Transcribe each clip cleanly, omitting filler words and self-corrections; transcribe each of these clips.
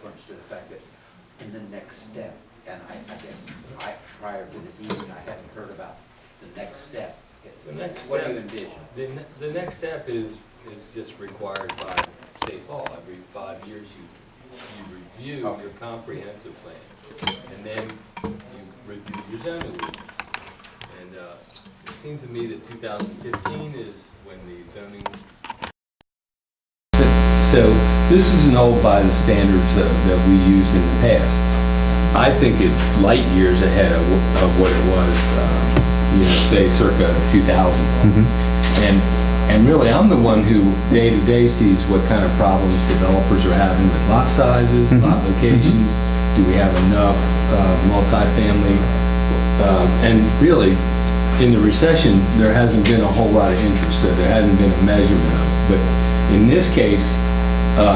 reference to the fact that in the next step, and I guess prior to this evening, I hadn't heard about the next step. What do you envision? The next step is just required by state law. Every 5 years you review your comprehensive plan, and then you review your zoning ordinance. And it seems to me that 2015 is when the zoning. So this isn't all by the standards that we used in the past. I think it's light years ahead of what it was, say circa 2000. And really, I'm the one who day to day sees what kind of problems developers are having with lot sizes, lot locations. Do we have enough multifamily? And really, in the recession, there hasn't been a whole lot of interest, so there hasn't been a measurement of it. But in this case,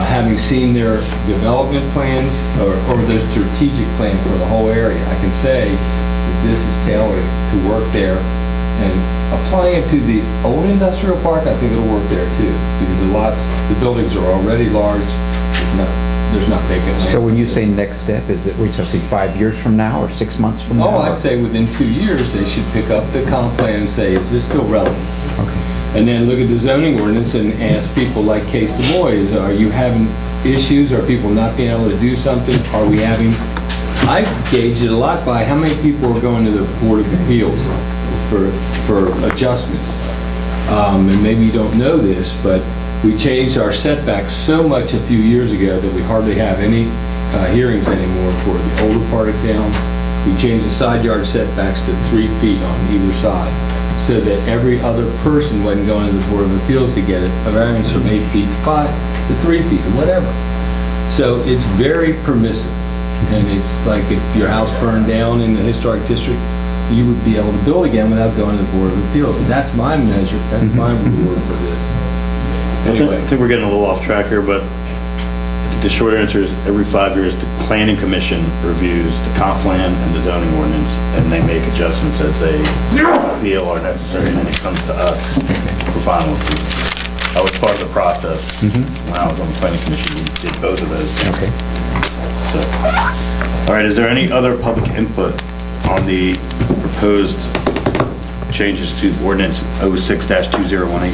having seen their development plans or their strategic plan for the whole area, I can say that this is tailored to work there. And applying it to the old industrial park, I think it'll work there too, because the buildings are already large. There's not vacant land. So when you say next step, is it we're talking 5 years from now or 6 months from now? Oh, I'd say within 2 years they should pick up the comp plan and say, is this still relevant? Okay. And then look at the zoning ordinance and ask people like Case Du Bois, are you having issues? Are people not being able to do something? Are we having, I gauge it a lot by how many people are going to the Board of Appeals for adjustments. And maybe you don't know this, but we changed our setbacks so much a few years ago that we hardly have any hearings anymore for the older part of town. We changed the side yard setbacks to 3 feet on either side, so that every other person wasn't going to the Board of Appeals to get a variance from 8 feet to 3 feet or whatever. So it's very permissive, and it's like if your house burned down in the historic district, you would be able to build again without going to the Board of Appeals. And that's my measure, that's my reward for this. Anyway. I think we're getting a little off track here, but the short answer is every 5 years, the Planning Commission reviews the comp plan and the zoning ordinance, and they make adjustments as they feel are necessary, and then it comes to us for final approval. That was part of the process. When I was on the Planning Commission, we did both of those things. Okay. So, all right, is there any other public input on the proposed changes to ordinance 06-2018?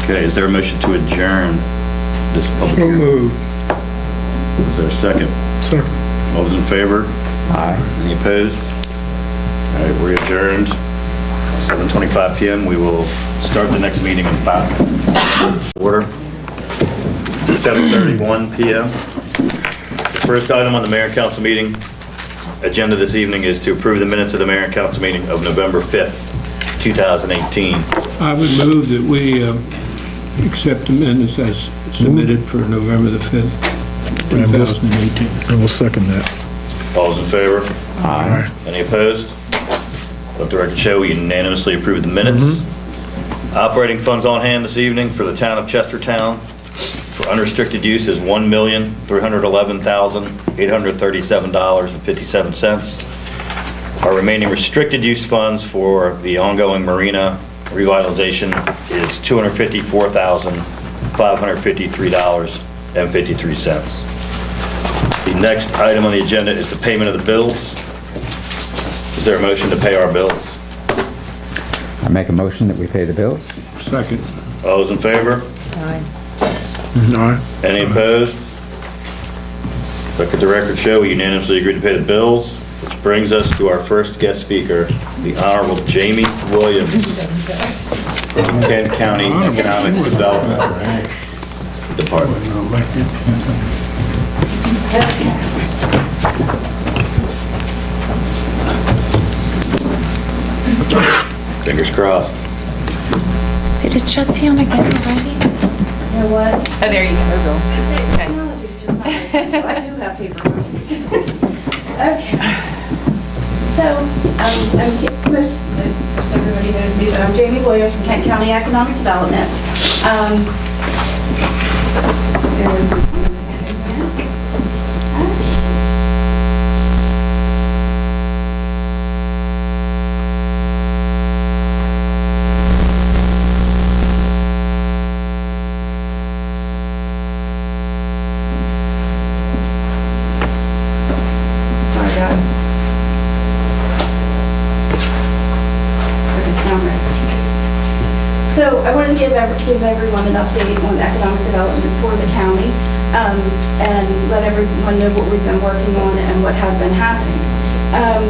Okay, is there a motion to adjourn this public hearing? Moved. Is there a second? Second. All those in favor? Aye. Any opposed? All right, we're adjourned. 7:25 p.m. We will start the next meeting in 5 minutes. Order. 7:31 p.m. The first item on the Mayor and Council meeting agenda this evening is to approve the minutes of the Mayor and Council meeting of November 5th, 2018. I would move that we accept the minutes as submitted for November the 5th, 2018. And we'll second that. All those in favor? Aye. Any opposed? Let the record show we unanimously approved the minutes. Operating funds on hand this evening for the town of Chestertown for unrestricted use is $1,311,837.57. Our remaining restricted use funds for the ongoing marina revitalization is $254,553.53. The next item on the agenda is the payment of the bills. Is there a motion to pay our bills? I make a motion that we pay the bills. Second. All those in favor? Aye. Aye. Any opposed? Let the record show we unanimously agreed to pay the bills, which brings us to our first guest speaker, the Honorable Jamie Williams from Kent County Economic Development Department. Fingers crossed. They just shut down again already? You know what? Oh, there you go. Technology's just not very good, so I do have paper copies. Okay. So, most everybody knows me, but I'm Jamie Williams from Kent County Economic Development. So I wanted to give everyone an update on economic development for the county, and let everyone know what we've been working on and what has been happening. I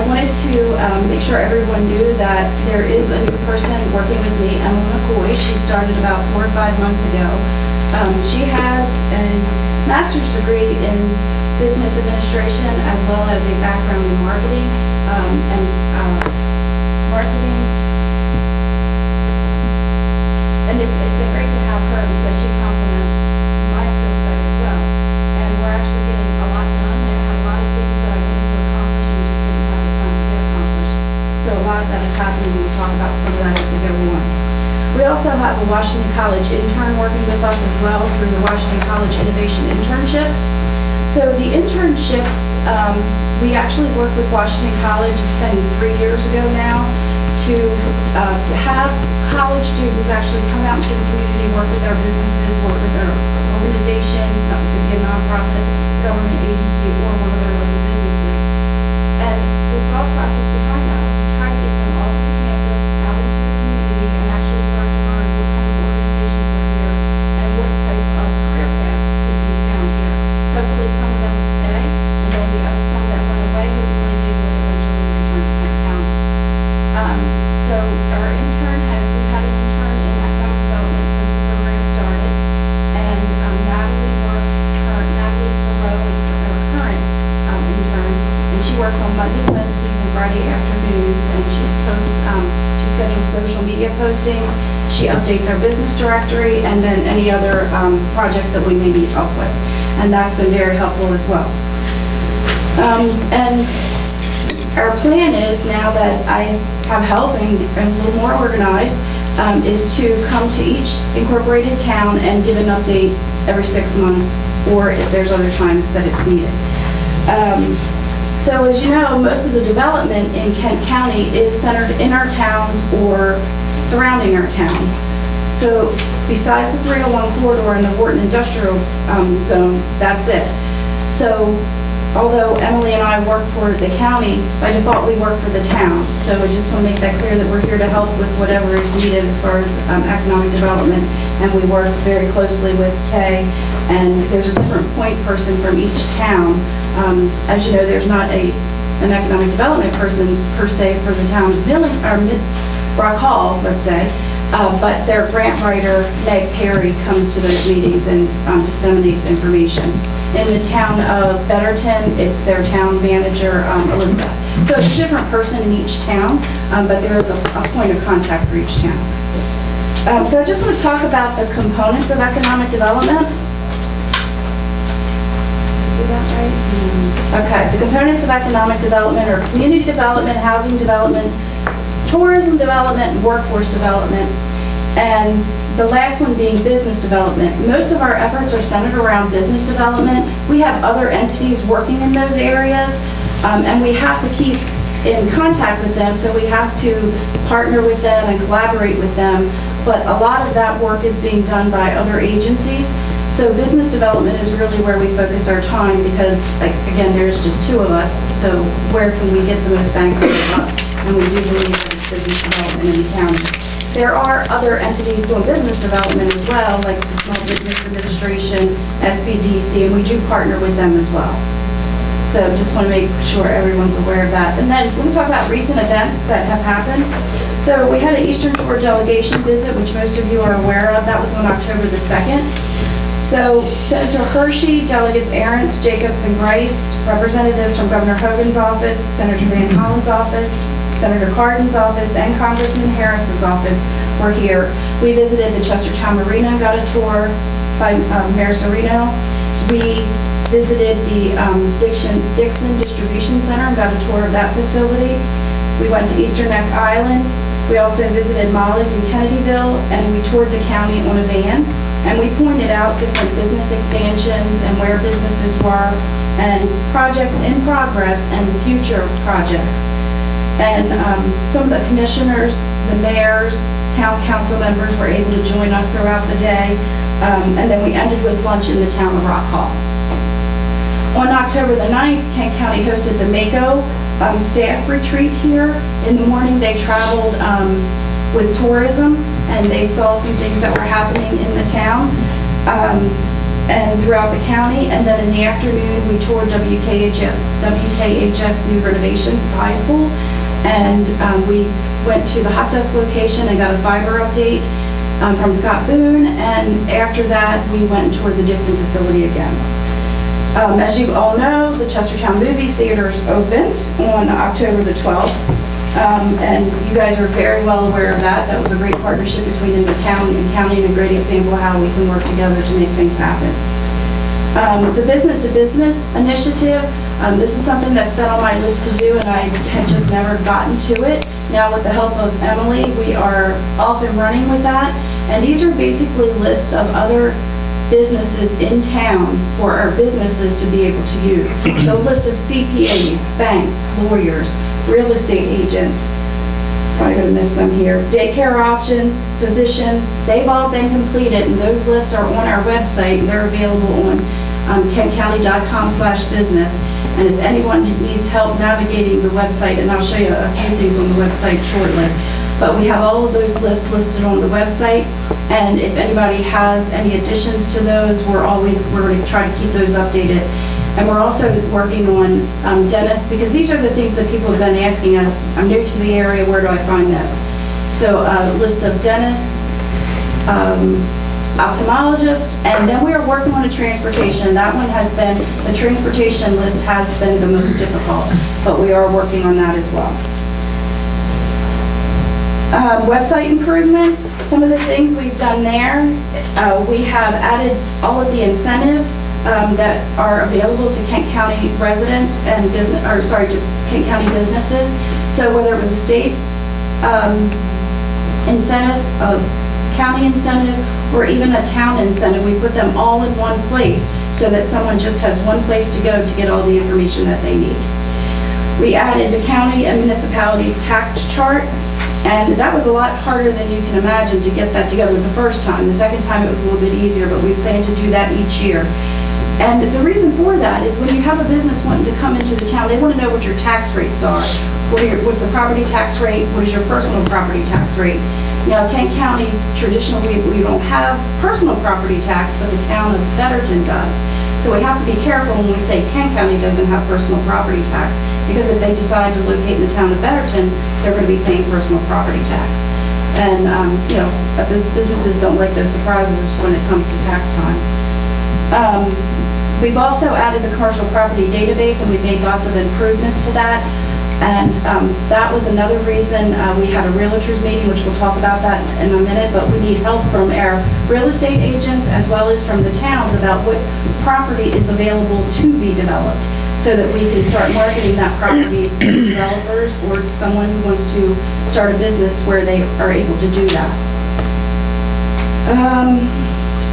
wanted to make sure everyone knew that there is a new person working with me, Emma McCoy. She started about 4 or 5 months ago. She has a master's degree in business administration as well as a background in marketing, and it's been great to have her because she complements my skill set as well. And we're actually getting a lot done. I had a lot of things that I wanted to accomplish and just didn't have the time to get accomplished. So a lot of that is happening. We'll talk about some of that as we go on. We also have a Washington College intern working with us as well through the Washington College Innovation Internships. So the internships, we actually worked with Washington College, it's been 3 years ago now, to have college students actually come out into the community, work with our businesses, work with our organizations, it could be a nonprofit, government agency, or one of our local businesses. And the thought process behind that was to try to get them off the campus, out into the community, and actually start to learn what kind of organizations are here and what type of career paths could be found here. Hopefully some of them would stay, and then the other some that went away, hopefully they would eventually return to Kent County. So our intern, we've had an intern in economic development since the program started, and Natalie Thoreau is our current intern, and she works on Monday, Wednesdays, and Friday afternoons, and she schedules social media postings, she updates our business directory, and then any other projects that we may need help with, and that's been very helpful as well. And our plan is, now that I have help and a little more organized, is to come to each incorporated town and give an update every 6 months, or if there's other times that it's needed. So as you know, most of the development in Kent County is centered in our towns or surrounding our towns. So besides the 301 corridor and the Wharton Industrial Zone, that's it. So although Emily and I work for the county, by default we work for the towns. So I just want to make that clear that we're here to help with whatever is needed as far as economic development, and we work very closely with Kay, and there's a different point person from each town. As you know, there's not an economic development person per se for the town of Rock Hall, let's say, but their grant writer, Meg Perry, comes to those meetings and disseminates information. In the town of Betterton, it's their town manager, Elizabeth. So it's a different person in each town, but there is a point of contact for each town. So I just want to talk about the components of economic development. Did I do that right? Okay, the components of economic development are community development, housing development, tourism development, and workforce development. And the last one being business development. Most of our efforts are centered around business development. We have other entities working in those areas, and we have to keep in contact with them, so we have to partner with them and collaborate with them. But a lot of that work is being done by other agencies. So business development is really where we focus our time because, again, there's just 2 of us, so where can we get the most bang for the buck? And we do believe that it's business development in the county. There are other entities doing business development as well, like the Small Business Administration, SBDC, and we do partner with them as well. So just want to make sure everyone's aware of that. And then when we talk about recent events that have happened, so we had an Eastern Shore delegation visit, which most of you are aware of. That was on October the 2nd. So Senator Hershey, delegates Ahrens, Jacobs, and Grice, representatives from Governor Hogan's office, Senator Van Hollen's office, Senator Cardin's office, and Congressman Harris's office were here. We visited the Chestertown Marina and got a tour by Mayor Serino. We visited the Dixon Distribution Center and got a tour of that facility. We went to Eastern Neck Island. We also visited Molly's in Kennedyville, and we toured the county on a van. And we pointed out different business expansions and where businesses were, and projects in progress and future projects. And some of the commissioners, the mayors, town council members were able to join us throughout the day. And then we ended with lunch in the town of Rock Hall. On October the 9th, Kent County hosted the MACO staff retreat here. In the morning, they traveled with tourism, and they saw some things that were happening in the town and throughout the county. And then in the afternoon, we toured WKHS new renovations at the high school, and we went to the hot desk location and got a fiber update from Scott Boone, and after that, we went and toured the Dixon facility again. As you all know, the Chestertown movie theaters opened on October the 12th, and you guys are very well aware of that. That was a great partnership between the town and county, and a great example of how we can work together to make things happen. The business-to-business initiative, this is something that's been on my list to do, and I had just never gotten to it. Now, with the help of Emily, we are off and running with that, and these are basically lists of other businesses in town for our businesses to be able to use. So a list of CPAs, banks, lawyers, real estate agents, probably gonna miss some here, daycare options, physicians, they've all been completed, and those lists are on our website, and they're available on kentcounty.com/business. And if anyone needs help navigating the website, and I'll show you a few things on the website shortly, but we have all of those lists listed on the website, and if anybody has any additions to those, we're going to try to keep those updated. And we're also working on dentists, because these are the things that people have been asking us. I'm new to the area, where do I find this? So a list of dentists, ophthalmologists, and then we are working on a transportation. That one has been, the transportation list has been the most difficult, but we are working on that as well. Website improvements, some of the things we've done there, we have added all of the incentives that are available to Kent County residents and to Kent County businesses. So whether it was a state incentive, a county incentive, or even a town incentive, we put them all in one place so that someone just has one place to go to get all the information that they need. We added the county and municipalities tax chart, and that was a lot harder than you can imagine to get that together the first time. The second time it was a little bit easier, but we plan to do that each year. And the reason for that is when you have a business wanting to come into the town, they want to know what your tax rates are. What's the property tax rate? What is your personal property tax rate? Now, Kent County, traditionally, we don't have personal property tax, but the town of Betterton does. So we have to be careful when we say Kent County doesn't have personal property tax, because if they decide to locate in the town of Betterton, they're going to be paying personal property tax. And, you know, businesses don't like those surprises when it comes to tax time. We've also added the commercial property database, and we've made lots of improvements to that. And that was another reason we had a realtors meeting, which we'll talk about that in a minute, but we need help from our real estate agents as well as from the towns about what property is available to be developed, so that we can start marketing that property to developers or someone who wants to start a business where they are able to do that.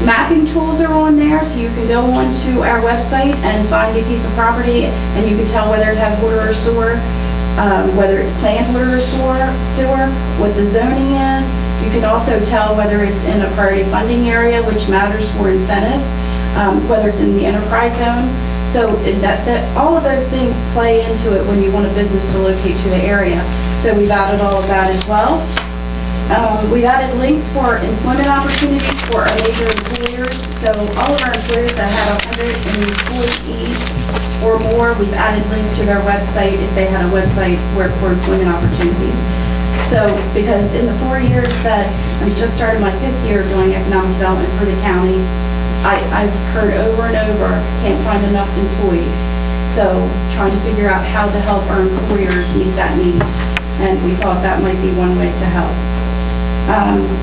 Mapping tools are on there, so you can go onto our website and find a piece of property, and you can tell whether it has water or sewer, whether it's planned water or sewer, what the zoning is. You can also tell whether it's in a priority funding area, which matters for incentives, whether it's in the enterprise zone. So all of those things play into it when you want a business to locate to the area. So we've added all of that as well. We've added links for employment opportunities for our major employers. So all of our employers that had 100 employees or more, we've added links to their website if they had a website for employment opportunities. So because in the 4 years that I just started my 5th year doing economic development for the county, I've heard over and over, can't find enough employees. So trying to figure out how to help our employers meet that need. And we thought that might be one way to help.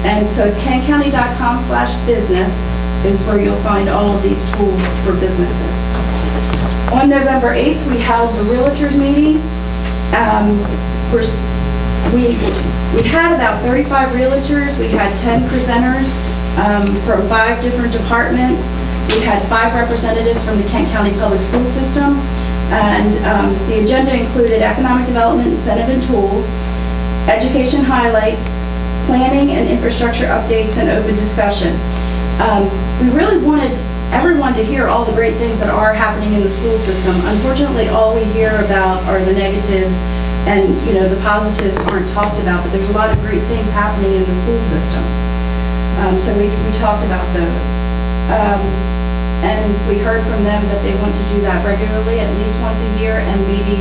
And so it's kentcounty.com/business is where you'll find all of these tools for businesses. On November 8th, we held the realtors meeting. We had about 35 realtors. We had 10 presenters from 5 different departments. We had 5 representatives from the Kent County Public School System. And the agenda included economic development, incentive and tools, education highlights, planning and infrastructure updates, and open discussion. We really wanted everyone to hear all the great things that are happening in the school system. Unfortunately, all we hear about are the negatives And, you know, the positives aren't talked about, but there's a lot of great things happening in the school system. So we talked about those. And we heard from them that they want to do that regularly, at least once a year, and maybe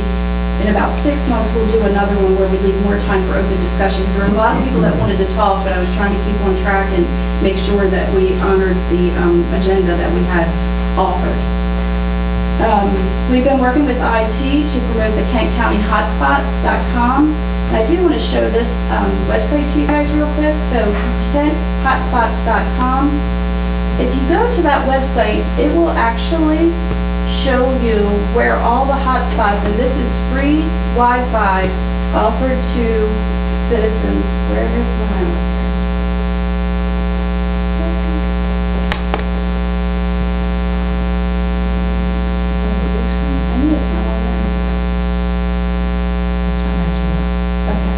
in about 6 months, we'll do another one where we leave more time for open discussion. Because there were a lot of people that wanted to talk, but I was trying to keep on track and make sure that we honored the agenda that we had offered. We've been working with IT to promote the KentCountyHotspots.com. And I do want to show this website to you guys real quick. So KentHotspots.com. If you go to that website, it will actually show you where all the hotspots, and this is free Wi-Fi offered to citizens. Where is the mouse? I knew it's not on there. Okay.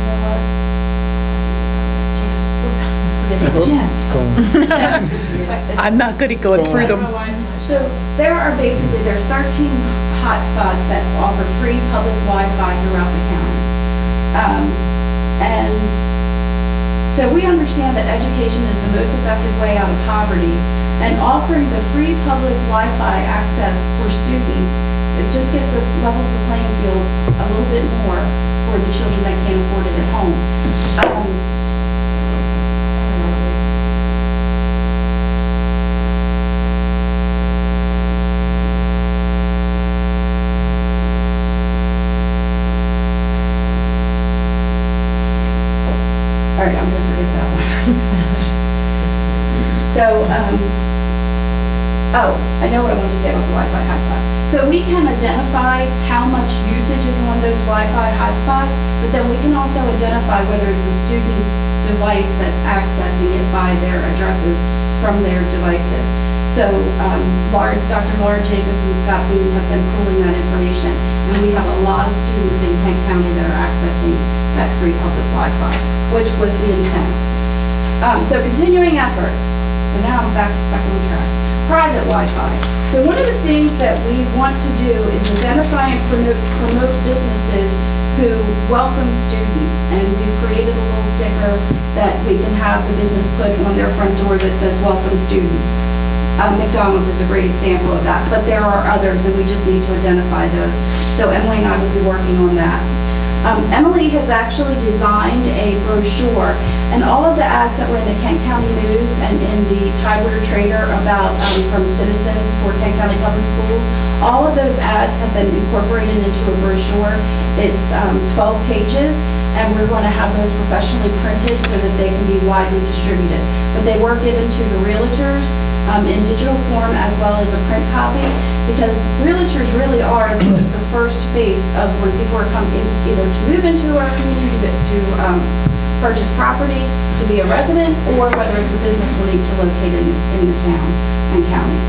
You know what? I'm not good at going through them. So there are basically, there's 13 hotspots that offer free public Wi-Fi throughout the county. And so we understand that education is the most effective way out of poverty, and offering the free public Wi-Fi access for students, it just gets us, levels the playing field a little bit more for the children that can't afford it at home. All right, I'm going to forget that one. So, I know what I wanted to say about the Wi-Fi hotspots. So we can identify how much usage is on those Wi-Fi hotspots, but then we can also identify whether it's a student's device that's accessing it by their addresses from their devices. So Dr. Laura Jacobs and Scott Boone have been pulling that information, and we have a lot of students in Kent County that are accessing that free public Wi-Fi, which was the intent. So continuing efforts. So now I'm back on track. Private Wi-Fi. So one of the things that we want to do is identify and promote businesses who welcome students, and we've created a little sticker that we can have the business put on their front door that says welcome students. McDonald's is a great example of that, but there are others, and we just need to identify those. So Emily and I will be working on that. Emily has actually designed a brochure, and all of the ads that were in the Kent County News and in the Tidewater Trader about from citizens for Kent County Public Schools, all of those ads have been incorporated into a brochure. It's 12 pages, and we're going to have those professionally printed so that they can be widely distributed. But they were given to the realtors in digital form as well as a print copy, because realtors really are the first face of when people are coming either to move into our community, to purchase property, to be a resident, or whether it's a business wanting to locate in the town and county.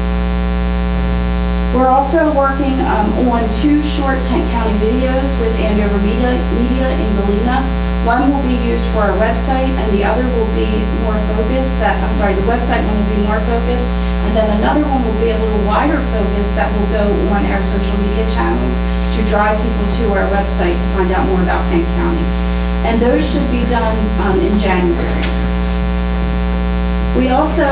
We're also working on 2 short Kent County videos with Andover Media in Galena. One will be used for our website, and the other will be more focused. The website one will be more focused, and then another one will be a little wider focus that will go on our social media channels to drive people to our website to find out more about Kent County. And those should be done in January. We also,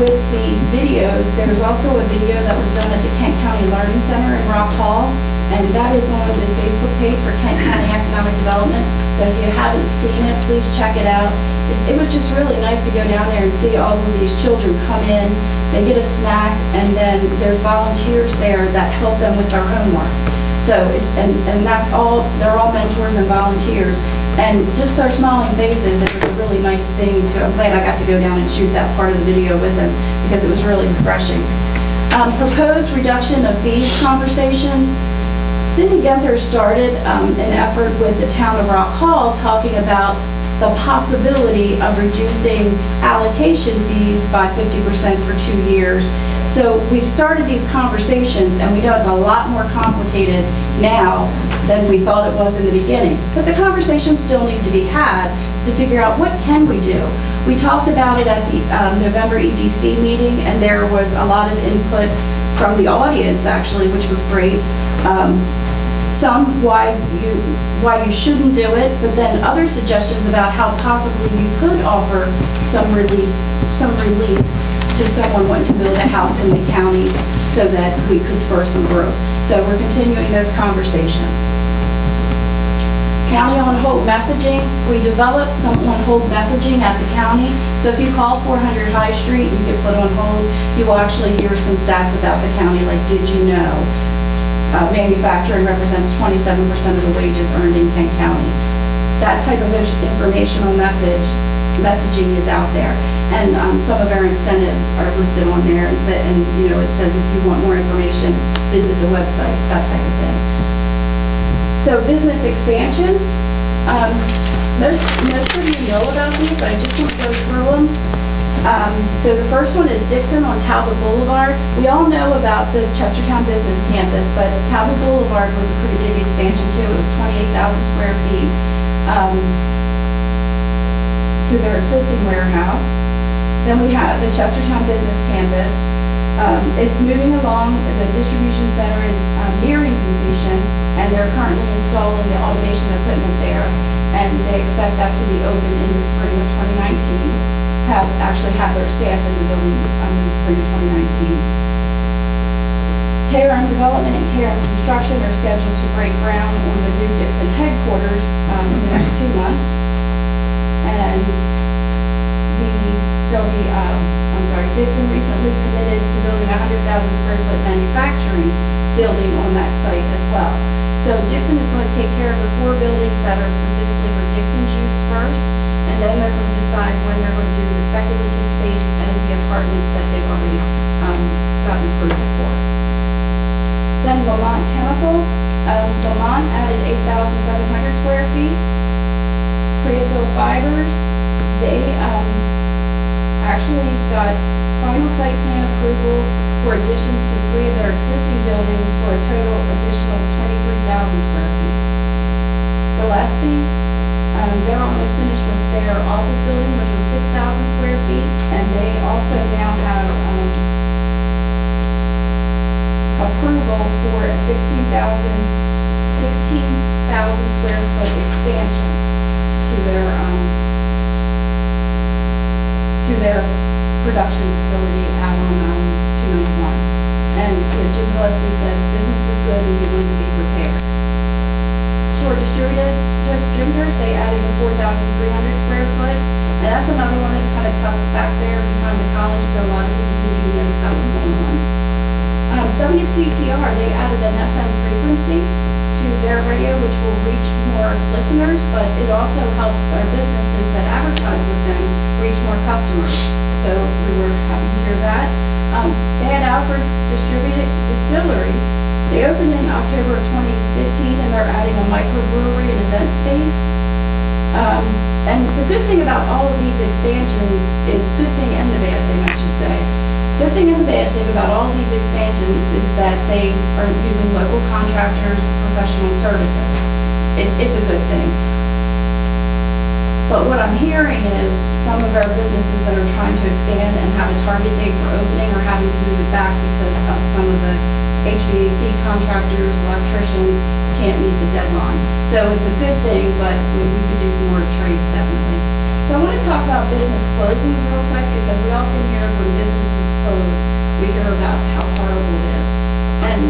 with the videos, there's also a video that was done at the Kent County Learning Center in Rock Hall, and that is on the Facebook page for Kent County Economic Development. So if you haven't seen it, please check it out. It was just really nice to go down there and see all of these children come in, they get a snack, and then there's volunteers there that help them with their homework. So and that's all, they're all mentors and volunteers. And just their smiling faces, it was a really nice thing I'm glad I got to go down and shoot that part of the video with them, because it was really refreshing. Proposed reduction of fees conversations. Cindy Genther started an effort with the town of Rock Hall talking about the possibility of reducing allocation fees by 50% for 2 years. So we started these conversations, and we know it's a lot more complicated now than we thought it was in the beginning. But the conversations still need to be had to figure out what can we do. We talked about it at the November EDC meeting, and there was a lot of input from the audience, actually, which was great. Some why you shouldn't do it, but then other suggestions about how possibly you could offer some relief to someone wanting to build a house in the county so that we could spur some growth. So we're continuing those conversations. County on hold messaging, we developed some on hold messaging at the county. So if you call 400 High Street, you get put on hold, you will actually hear some stats about the county, like did you know? Manufacturing represents 27% of the wages earned in Kent County. That type of informational messaging is out there. And some of our incentives are listed on there and it says if you want more information, visit the website, that type of thing. So business expansions, most of you know about these, but I just want to go through them. So the first one is Dixon on Talbot Boulevard. We all know about the Chestertown Business Campus, but Talbot Boulevard was a pretty big expansion too. It was 28,000 square feet to their existing warehouse. Then we have the Chestertown Business Campus. It's moving along. The distribution center is nearing completion, and they're currently installing the automation equipment there, and they expect that to be open in the spring of 2019. Actually have their staff in the building in the spring of 2019. KRM Development and KRM Construction are scheduled to break ground on the new Dixon headquarters in the next 2 months. And Dixon recently committed to building a 100,000 square foot manufacturing building on that site as well. So Dixon is going to take care of the 4 buildings that are specifically for Dixon's use first, and then they're going to decide when they're going to do the speculative space and the apartments that they've already gotten approval for. Then Lamont Chemical. Lamont added 8,700 square feet. Creativille Fibers, they actually got final site plan approval for additions to 3 of their existing buildings for a total additional 23,000 square feet. Gillespie, they're almost finished with their office building, which was 6,000 square feet, and they also now have approval for a 16,000 square foot expansion to their production facility out on 291. And Jim Gillespie said business is good and we want to be prepared. Shore Distributors, they added a 4,300 square foot, and that's another one that's kind of tucked back there behind the college, so a lot of people didn't even notice that was going on. WCTR, they added an FM frequency to their radio, which will reach more listeners, but it also helps our businesses that advertise with them reach more customers. So we were happy to hear that. Bad Alfred's Distillery, they opened in October of 2015, and they're adding a microbrewery and event space. And the good thing about all of these expansions, good thing and the bad thing, I should say, good thing and the bad thing about all of these expansions is that they are using local contractors, professional services. It's a good thing. But what I'm hearing is some of our businesses that are trying to expand and have a target date for opening are having to move it back because of some of the HVAC contractors, electricians can't meet the deadline. So it's a good thing, but we could use more trades definitely. So I want to talk about business closings real quick because we often hear when businesses close, we hear about how horrible it is. And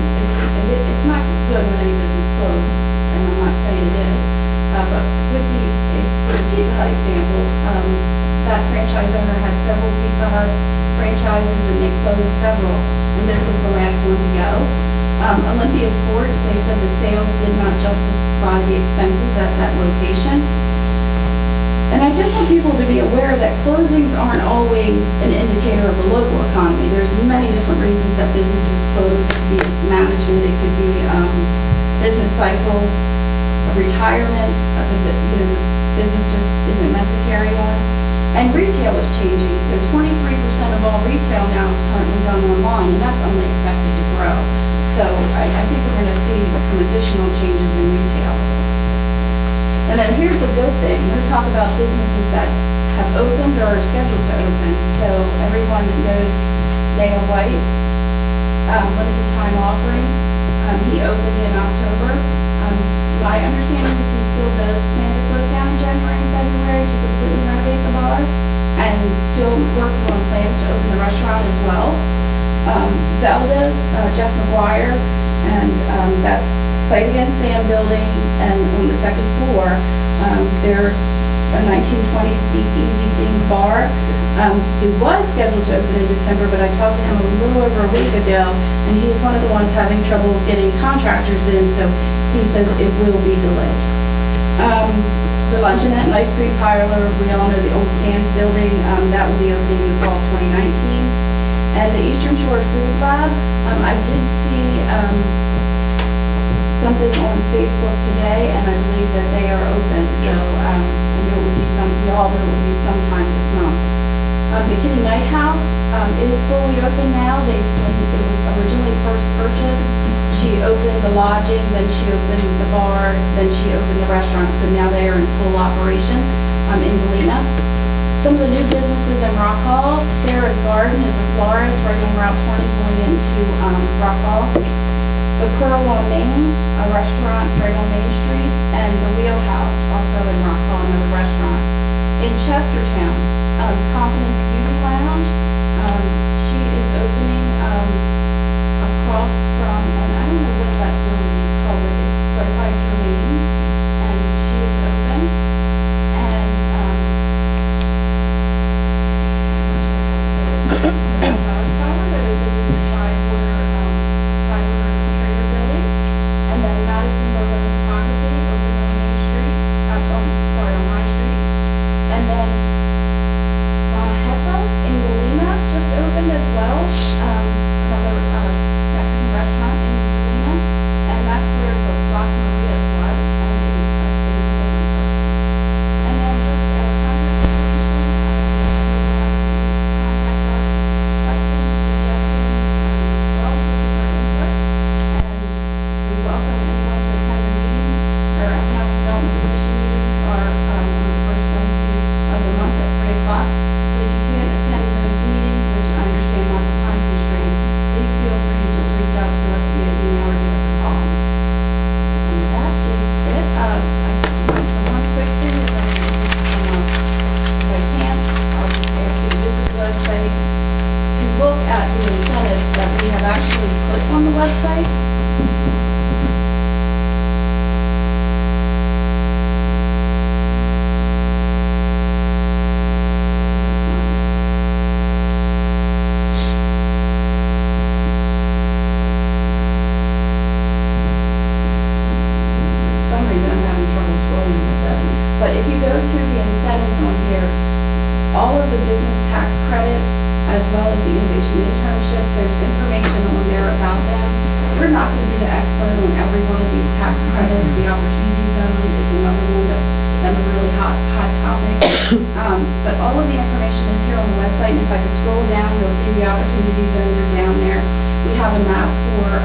it's not good when any business closes, and I'm not saying it is. But with the Pizza Hut example, that franchise owner had several Pizza Hut franchises and they closed several, and this was the last one to go. Olympia Sports, they said the sales did not justify the expenses at that location. And I just want people to be aware that closings aren't always an indicator of the local economy. There's many different reasons that businesses close. It could be management, it could be business cycles, retirements, the business just isn't meant to carry on. And retail is changing, so 23% of all retail now is currently done online, and that's only expected to grow. So I think we're going to see some additional changes in retail. And then here's the good thing. We're going to talk about businesses that have opened or are scheduled to open. So everyone that knows Mayor White, limited time offering, he opened in October. my understanding is he still does plan to close down in January and February to completely renovate the bar and still working on plans to open the restaurant as well. Zelda's, Jeff McGuire, and that's Play It Again Sam building, and on the second floor, they're a 1920 speakeasy themed bar. It was scheduled to open in December, but I talked to him a little over a week ago, and he's one of the ones having trouble getting contractors in, so he said it will be delayed. The Luncheonette and Ice Cream Parlor, we all know the old Stan's building, that will be opening in the fall of 2019. And the Eastern Shore Food Lab, I did see something on Facebook today, and I believe that they are open, so I know it would be we all know it would be sometime this month. The Kitty Night House is fully open now. When it was originally first purchased, she opened the lodging, then she opened the bar, then she opened the restaurant, so now they are in full operation in Galena. Some of the new businesses in Rock Hall, Sarah's Garden is a florist right on Route 20 going into Rock Hall. The Pearl on Main, a restaurant right on Main Street, and the Wheelhouse, also in Rock Hall, another restaurant. In Chestertown, Confidence Beauty Lounge, she is opening across from, and I don't know what that building is called, but it's right by Jermaine's, and she is open. And Salad Power, that is open by Trader Building. And then Madison Logo Photography, open on Main Street, on High Street. And then Heffa's in Galena just opened as well, another Mexican restaurant in Galena, and that's where the Las Marias was, and it is a different person. And then just contact information, contact us, questions, suggestions, we're always looking for input, and we welcome anyone to attend the meetings. Our Economic Development Commission meetings are on the first Wednesday of the month at 3 o'clock. If you can't attend those meetings, which I understand lots of time constraints, please feel free to just reach out to us via email or give us a call. And that is it. One quick thing that I think is come up. If I can't, I'll just ask you to visit the website to look at the incentives that we have actually put on the website. For some reason I'm having trouble scrolling and it doesn't. But if you go to the incentives on here, all of the business tax credits as well as the innovation internships, there's information on there about them. We're not going to be the expert on every one of these tax credits. The opportunity zone is another one that's been a really hot topic. But all of the information is here on the website, and if I could scroll down, you'll see the opportunity zones are down there. We have a map for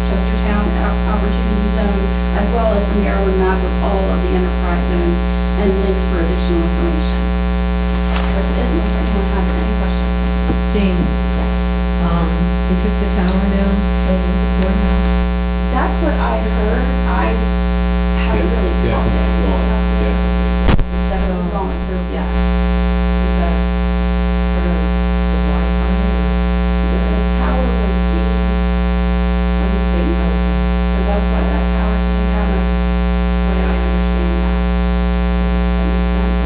Chestertown Opportunity Zone, as well as the Maryland map with all of the enterprise zones and links for additional information. That's it, unless anyone has any questions. Jane, Yes. they took the tower down over the courthouse. That's what I heard. I haven't really Yeah, talked to yeah, anyone gone. about this. Yeah. It's definitely gone, so yes. It's a, For the Wi-Fi the tower was deemed unsafe, so that's why that tower came down. That's the way I understand that. Does that make sense?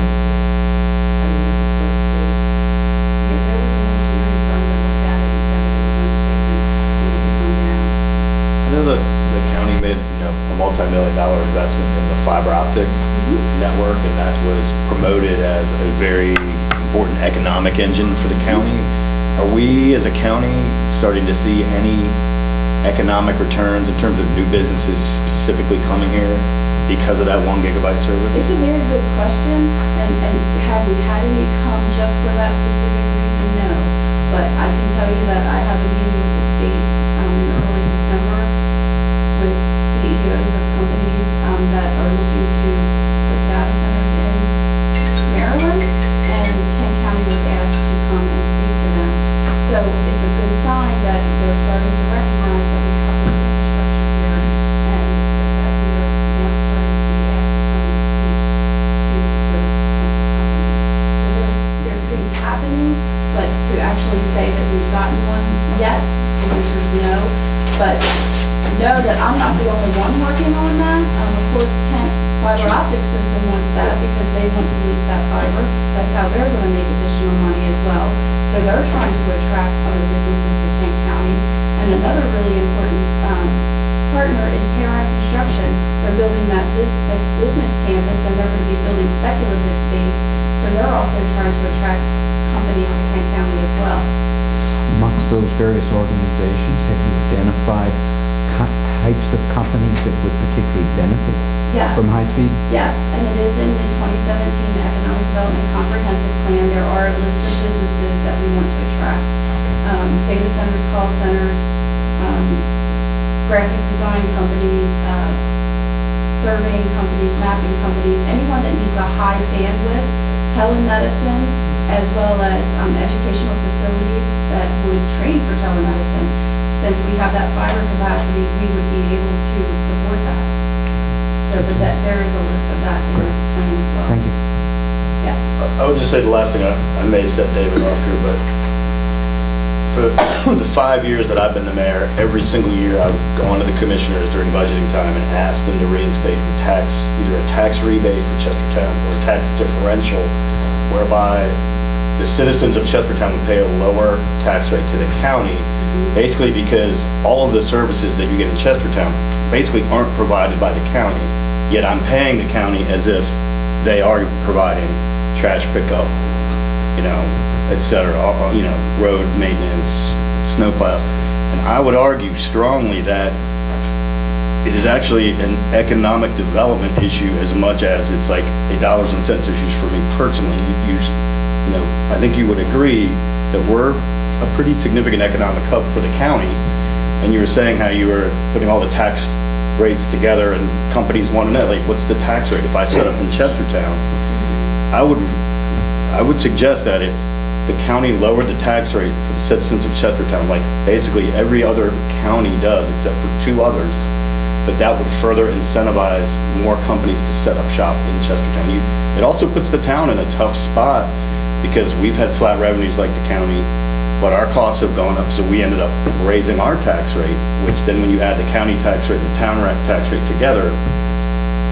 Yeah, there was an engineering firm that looked at it and said that it was unsafe and needed to come down. I know the county made, a multi-million-dollar investment in the fiber optic network, and that was promoted as a very important economic engine for the county. Are we, as a county, starting to see any economic returns in terms of new businesses specifically coming here because of that 1 gigabyte service? It's a very good question, and have we had any come just for that specific reason? No. But I can tell you that I have a meeting with the state in early December with CEOs of companies that are looking to put data centers in Maryland, and Kent County was asked to come and speak to them. So it's a good sign that they're starting to recognize that we have this infrastructure here and that we are now starting to actually say that we've gotten one yet. The answer is no, but know that I'm not the only one working on that. Of course, Kent Fiber Optic System wants that because they want to lease that fiber. That's how they're going to make additional money as well. So they're trying to attract other businesses to Kent County. And another really important partner is Heron Construction. They're building that business campus, and they're going to be building speculative space. So they're also trying to attract companies to Kent County as well. Amongst those various organizations, have you identified types of companies that would particularly benefit Yes. from high-speed? Yes, and it is in the 2017 Economic Development Comprehensive Plan. There are a list of businesses that we want to attract. Data centers, call centers, graphic design companies, surveying companies, mapping companies, anyone that needs a high bandwidth, telemedicine, as well as educational facilities that would train for telemedicine. Since we have that fiber capacity, we would be able to support that. So, but that, there is a list of that in the plan as well. Thank you. Yes. I would just say the last thing, I may set David off here, but for the 5 years that I've been the mayor, every single year I've gone to the commissioners during budgeting time and asked them to reinstate either a tax rebate for Chestertown or a tax differential, whereby the citizens of Chestertown would pay a lower tax rate to the county, basically because all of the services that you get in Chestertown basically aren't provided by the county, yet I'm paying the county as if they are providing trash pickup, et cetera, road maintenance, snowplows. And I would argue strongly that it is actually an economic development issue as much as it's like a dollars and cents issue for me personally. I think you would agree that we're a pretty significant economic hub for the county. And you were saying how you were putting all the tax rates together and companies want to know, like, what's the tax rate if I set up in Chestertown? I would suggest that if the county lowered the tax rate for the citizens of Chestertown, like basically every other county does except for 2 others, that would further incentivize more companies to set up shop in Chestertown. It also puts the town in a tough spot because we've had flat revenues like the county, but our costs have gone up, so we ended up raising our tax rate, which then when you add the county tax rate and the town tax rate together,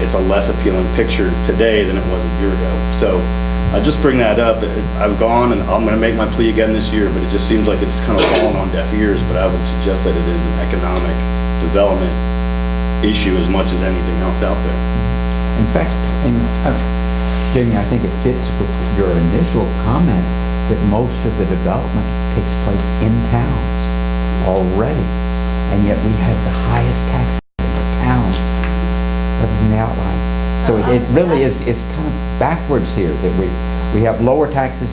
it's a less appealing picture today than it was a year ago. So I just bring that up. I've gone and I'm going to make my plea again this year, but it just seems like it's kind of fallen on deaf ears, but I would suggest that it is an economic development issue as much as anything else out there. In fact, Jamie, I think it fits with your initial comment that most of the development takes place in towns already, and yet we have the highest tax rate in towns other than the outline. So it really is, it's kind of backwards here, that we have lower taxes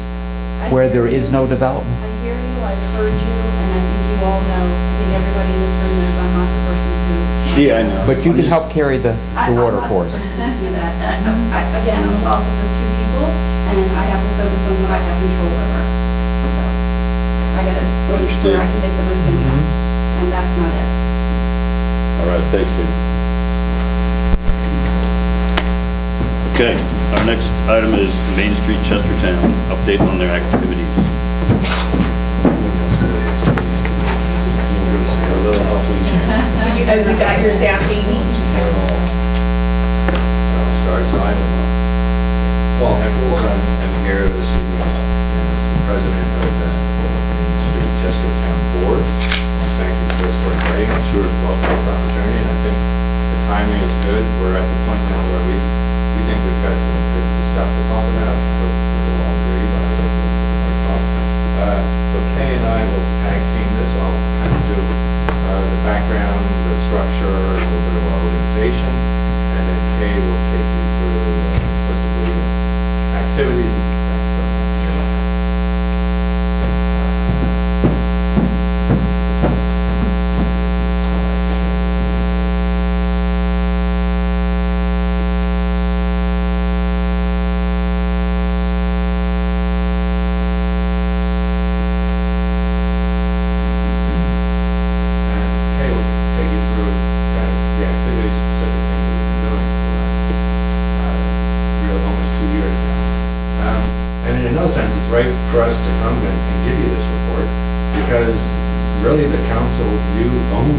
where there is no development. I hear you, I've heard you, and I think you all know, I think everybody in this room knows I'm not the person to. Yeah, I know. But you can help carry the water for us. I'm not the person to do that. Again, I'm an office of 2 people, and I have to focus on what I have control over. So, I gotta focus where I can make the most impact, and that's not it. All right, thank you. Okay, our next item is Main Street Chestertown, update on their activities. Did you guys got yours down, Jamie? Start signing. Paul Heckles, I'm here this evening as the president of the Main Street Chestertown Board. Thank you, Chris, for inviting us to welcome this opportunity, and I think the timing is good. We're at the point now where we think we've got some good stuff to talk about. We'll all agree, but I think we'll talk. So Kay and I will tag team this. I'll kind of do the background, the structure, a little bit of our organization, and then Kay will take you through explicitly activities and sense, it's right for us to come and give you this report, because really the council, you own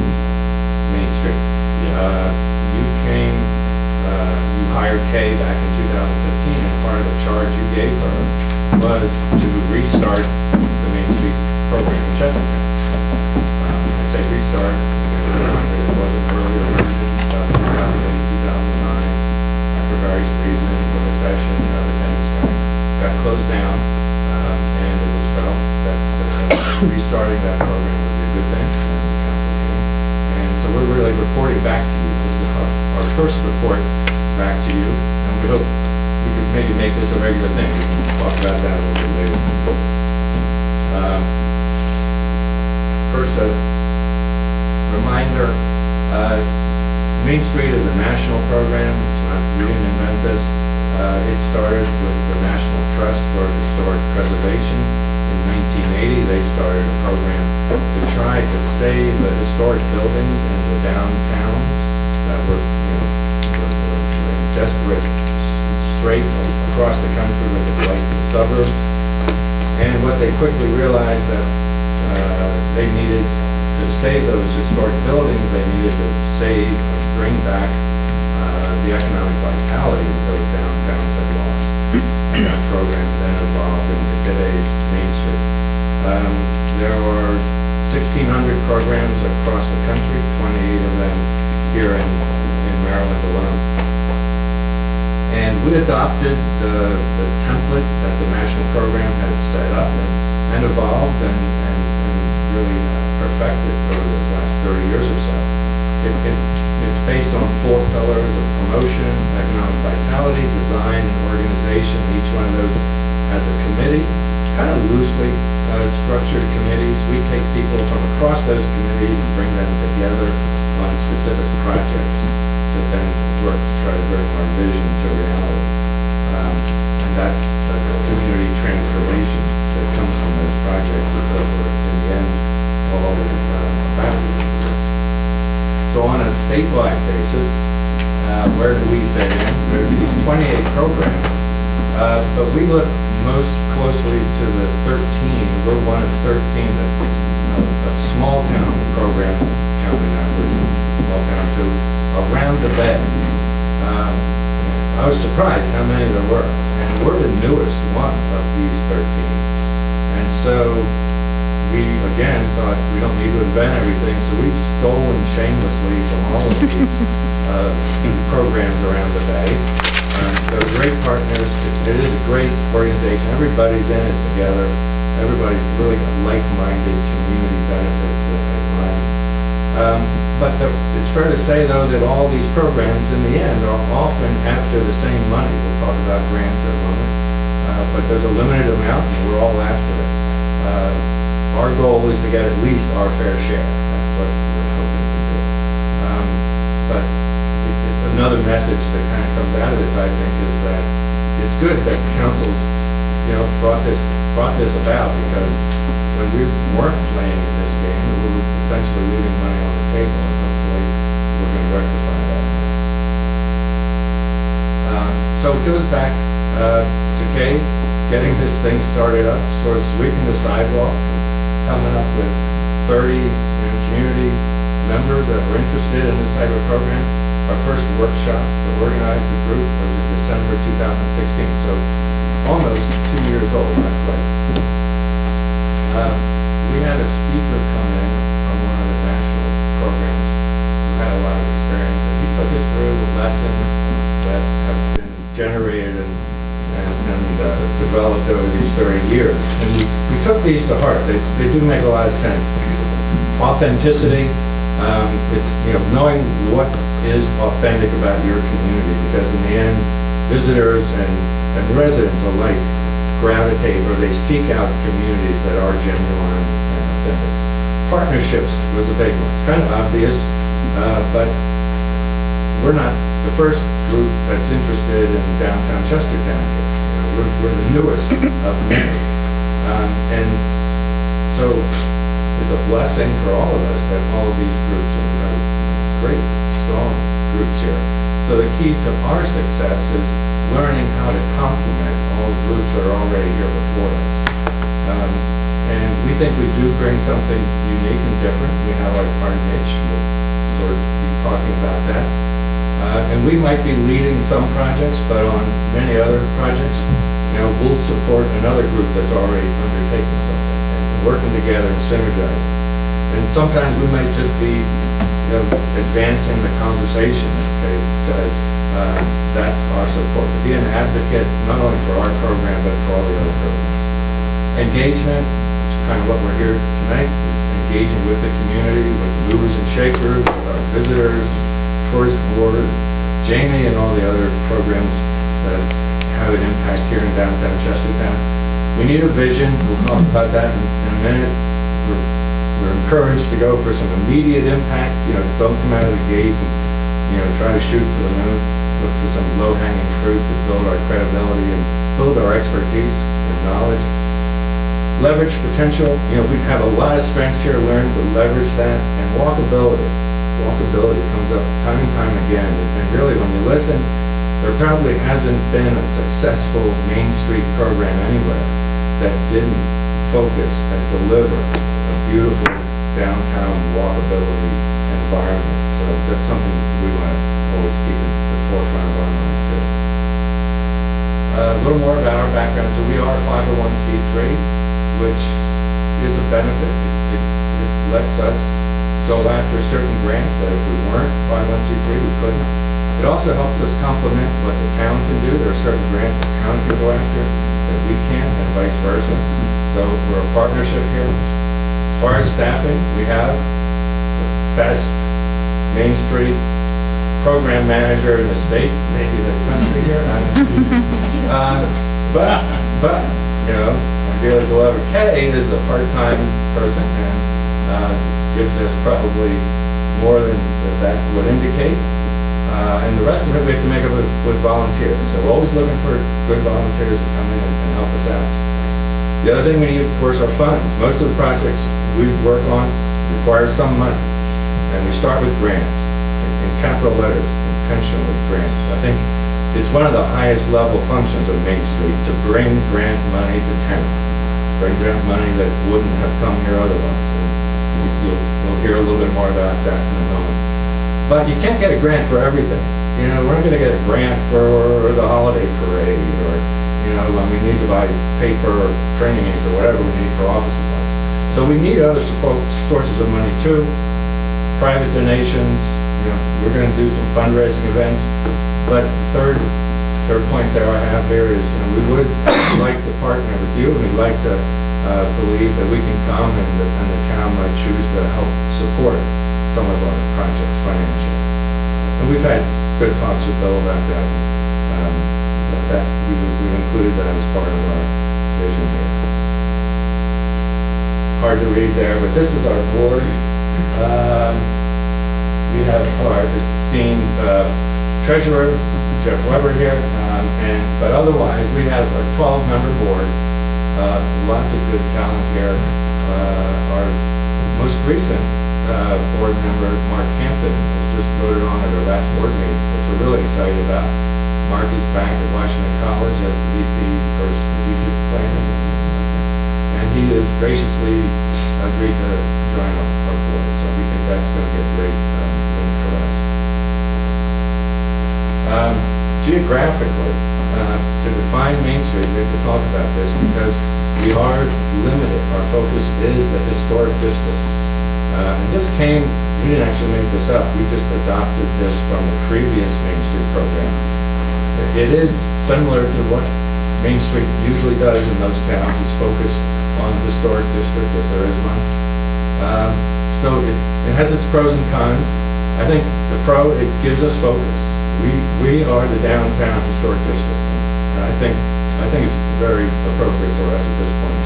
Main Street. You came, you hired Kay back in 2015, and part of the charge you gave her was to restart the Main Street program in Chestertown. I say restart, because it wasn't earlier version, 2008, 2009, and for various reasons, the recession and other things got closed down, and it was felt that restarting that program would be a good thing, and the council came. And so we're really reporting back to you. This is our first report back to you, and we hope we could maybe make this a regular thing. We can talk about that a little bit later. First, a reminder, Main Street is a national program. It's not, we didn't invent this. It started with the National Trust for Historic Preservation. In 1980, they started a program to try to save the historic buildings in the downtowns that were, were in desperate strait across the country with the flight to the suburbs. And what they quickly realized that they needed to save those historic buildings, they needed to save or bring back the economic vitality that those downtowns had lost. And that program then evolved into today's Main Street. There are 1,600 programs across the country, 28 of them here in Maryland alone. And we adopted the template that the national program had set up and evolved and really perfected over those last 30 years or so. It's based on 4 pillars of promotion, economic vitality, design, and organization. Each one of those has a committee, kind of loosely structured committees. We take people from across those committees and bring them together on specific projects that then work to try to bring our vision to reality. And that's the community transformation that comes from those projects that we're, in the end, all about. So on a statewide basis, where do we fit in? There's these 28 programs, but we look most closely to the 13. We're one of 13 of small town programs, counting that was small town too, around the bay. I was surprised how many there were, and we're the newest one of these 13. And so we, again, thought we don't need to invent everything, so we've stolen shamelessly from all of these programs around the bay. They're great partners. It is a great organization. Everybody's in it together. Everybody's really got like-minded community benefits in mind. But it's fair to say, though, that all these programs, in the end, are often after the same money. We'll talk about grants in a moment. But there's a limited amount, and we're all after it. Our goal is to get at least our fair share. That's what we're hoping to do. But another message that kind of comes out of this, I think, is that it's good that council, brought this about, because when we weren't playing in this game, we were essentially leaving money on the table, and hopefully we're going to rectify that. So it goes back to Kay, getting this thing started up, sort of sweeping the sidewalk, coming up with 30 community members that were interested in this type of program. Our first workshop to organize the group was in December 2016, so almost 2 years old, not quite. We had a speaker come in from one of the national programs who had a lot of experience, and he took us through the lessons that have been generated and developed over these 30 years. And we took these to heart. They do make a lot of sense. Authenticity, it's knowing what is authentic about your community, because in the end, visitors and residents alike gravitate, or they seek out communities that are genuine and authentic. Partnerships was a big one. It's kind of obvious, but we're not the first group that's interested in downtown Chestertown. We're the newest of many. And so it's a blessing for all of us that all of these groups are great, strong groups here. So the key to our success is learning how to complement all the groups that are already here before us. And we think we do bring something unique and different. We have our niche. We'll sort of be talking about that. And we might be leading some projects, but on many other projects, we'll support another group that's already undertaking something and working together and synergizing. And sometimes we might just be, advancing the conversation, as Kate says. That's our support, to be an advocate not only for our program, but for all the other programs. Engagement, which is kind of what we're here tonight, is engaging with the community, with movers and shakers, with our visitors, tourist board, Jamie and all the other programs that have an impact here in downtown Chestertown. We need a vision. We'll talk about that in a minute. We're encouraged to go for some immediate impact. Don't come out of the gate and try to shoot for the moon. Look for some low-hanging fruit to build our credibility and build our expertise and knowledge. Leverage potential. We have a lot of strengths here. Learn to leverage that. And walkability. Walkability comes up time and time again. And really, when you listen, there probably hasn't been a successful Main Street program anywhere that didn't focus and deliver a beautiful downtown walkability environment. So that's something we want to always keep in the forefront of our mind too. A little more about our background. So we are 501c3, which is a benefit. It lets us go after certain grants that if we weren't 501c3, we couldn't. It also helps us complement what the town can do. There are certain grants the town can go after that we can't, and vice versa. So we're a partnership here. As far as staffing, we have the best Main Street program manager in the state, maybe the country here. But our dearly beloved Kay is a part-time person and gives us probably more than that would indicate. And the rest of it we have to make up with volunteers. So we're always looking for good volunteers to come in and help us out. The other thing we need, of course, are funds. Most of the projects we work on require some money. And we start with grants, in capital letters, intentionally grants. I think it's one of the highest level functions of Main Street to bring grant money to town. Bring grant money that wouldn't have come here otherwise. And you'll hear a little bit more about that in a moment. But you can't get a grant for everything. We're not going to get a grant for the holiday parade or, when we need to buy paper or training ink or whatever we need for office supplies. So we need other sources of money too. Private donations, we're going to do some fundraising events. But third point there I have here is, we would like to partner with you, and we'd like to believe that we can come and the town might choose to help support some of our projects financially. And we've had good talks with Bill about that. We've included that as part of our vision here. Hard to read there, but this is our board. We have our esteemed treasurer, Jeff Weber here, but otherwise we have a 12-member board. Lots of good talent here. Our most recent board member, Mark Hampton, was just voted on at our last board meeting, which we're really excited about. Mark is back at Washington College as the VP for Strategic Planning, and he has graciously agreed to join our board, so we think that's going to be a great win for us. Geographically, to define Main Street, we have to talk about this because we are limited. Our focus is the historic district. And this came, we didn't actually make this up, we just adopted this from the previous Main Street program. It is similar to what Main Street usually does in those towns, is focus on the historic district if there is one. So it has its pros and cons. I think the pro, it gives us focus. We are the downtown historic district. And I think it's very appropriate for us at this point.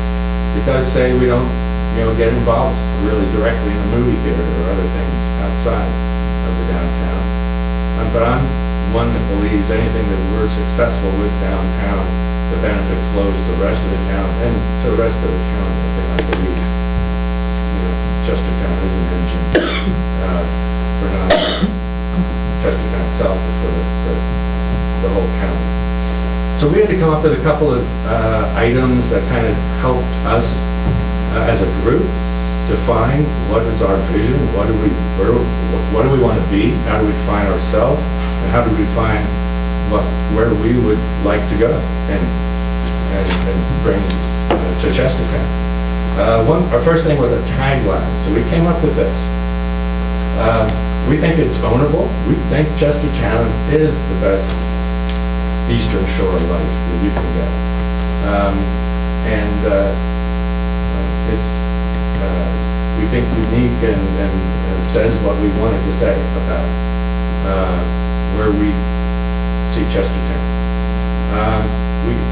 It does say we don't get involved really directly in the movie theater or other things outside of the downtown. But I'm one that believes anything that we're successful with downtown, the benefit flows to the rest of the town and to the rest of the county. I believe, Chestertown is an engine for not only Chestertown itself, but for the whole county. So we had to come up with a couple of items that kind of helped us as a group define what is our vision, what do we want to be, how do we define ourselves, and how do we define where we would like to go and bring to Chestertown. Our first thing was a tagline, so we came up with this. We think it's ownable. We think Chestertown is the best Eastern Shore life that you can get. It's, we think, unique and says what we wanted to say about where we see Chestertown.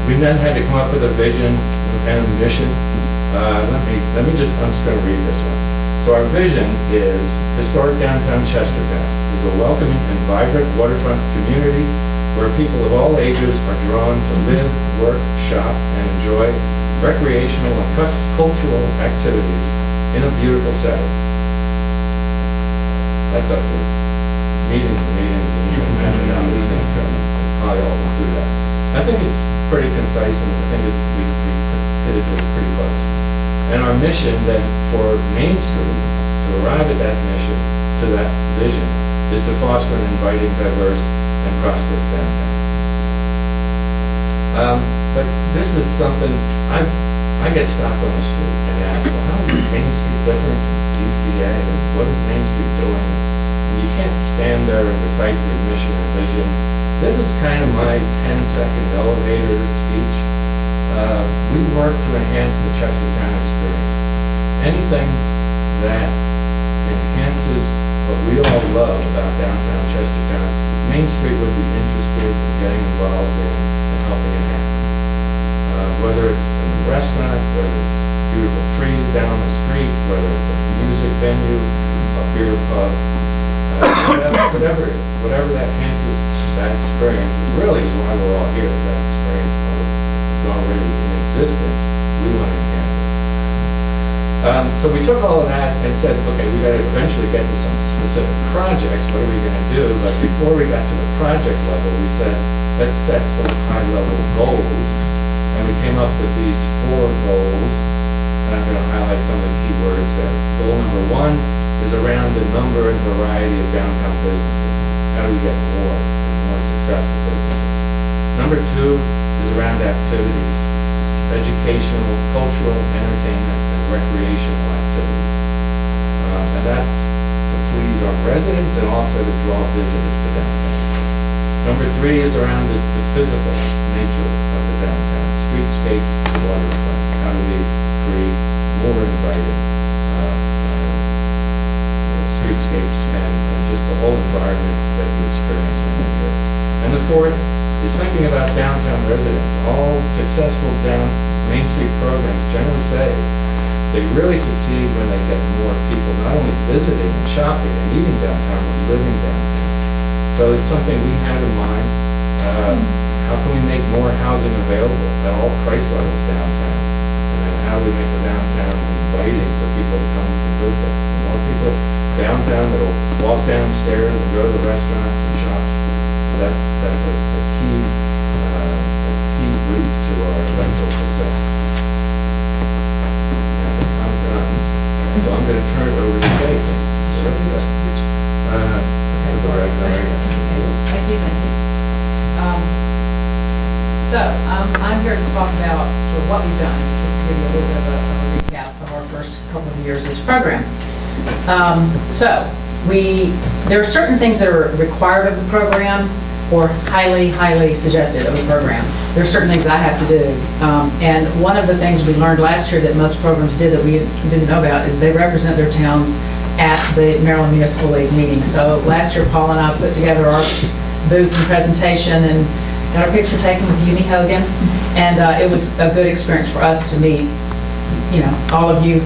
We then had to come up with a vision and a mission. I'm just going to read this one. So our vision is historic downtown Chestertown is a welcoming and vibrant waterfront community where people of all ages are drawn to live, work, shop, and enjoy recreational and cultural activities in a beautiful setting. That's up to meeting to meeting, and you can imagine how these things go. Probably all went through that. I think it's pretty concise, and I think we hit it pretty close. And our mission then for Main Street, to arrive at that mission, to that vision, is to foster an inviting, diverse, and prosperous downtown. But this is something, I get stopped on the street and ask, well, how is Main Street different from DCA, and what is Main Street doing? And you can't stand there and recite your mission and vision. This is kind of my 10-second elevator speech. We work to enhance the Chestertown experience. Anything that enhances what we all love about downtown Chestertown, Main Street would be interested in getting involved in and helping it happen. Whether it's in the restaurant, whether it's beautiful trees down the street, whether it's a music venue, a beer pub, whatever it is, whatever that enhances that experience, really is why we're all here. That experience is already in existence. We want to enhance it. So we took all of that and said, okay, we got to eventually get to some specific projects. What are we going to do? But before we got to the project level, we said, let's set some high-level goals. And we came up with these 4 goals. And I'm going to highlight some of the key words there. Goal number 1 is around the number and variety of downtown businesses. How do we get more and more successful businesses? Number 2 is around activities, educational, cultural, entertainment, and recreational activities. And that's to please our residents and also to draw visitors to downtown. Number 3 is around the physical nature of the downtown, streetscapes, waterfront. How do we create more inviting streetscapes and just the whole environment that you experience when you're here. And the 4th is thinking about downtown residents. All successful Main Street programs generally say they really succeed when they get more people not only visiting and shopping and eating downtown, but living downtown. So it's something we have in mind. How can we make more housing available at all price levels downtown? And then how do we make the downtown inviting for people to come and live there? The more people downtown that'll walk downstairs and go to the restaurants and shops, that's a key route to our eventual success. And I'm done. So I'm going to turn it over to Kate for the rest of that. Thank you. So I'm here to talk about sort of what we've done, just to give you a little bit of a recap of our first couple of years of this program. There are certain things that are required of the program or highly, highly suggested of the program. There are certain things I have to do. And one of the things we learned last year that most programs did that we didn't know about is they represent their towns at the Maryland Municipal League meeting. So last year, Paul and I put together our booth and presentation and got our picture taken with Uni Hogan. And it was a good experience for us to meet, all of you,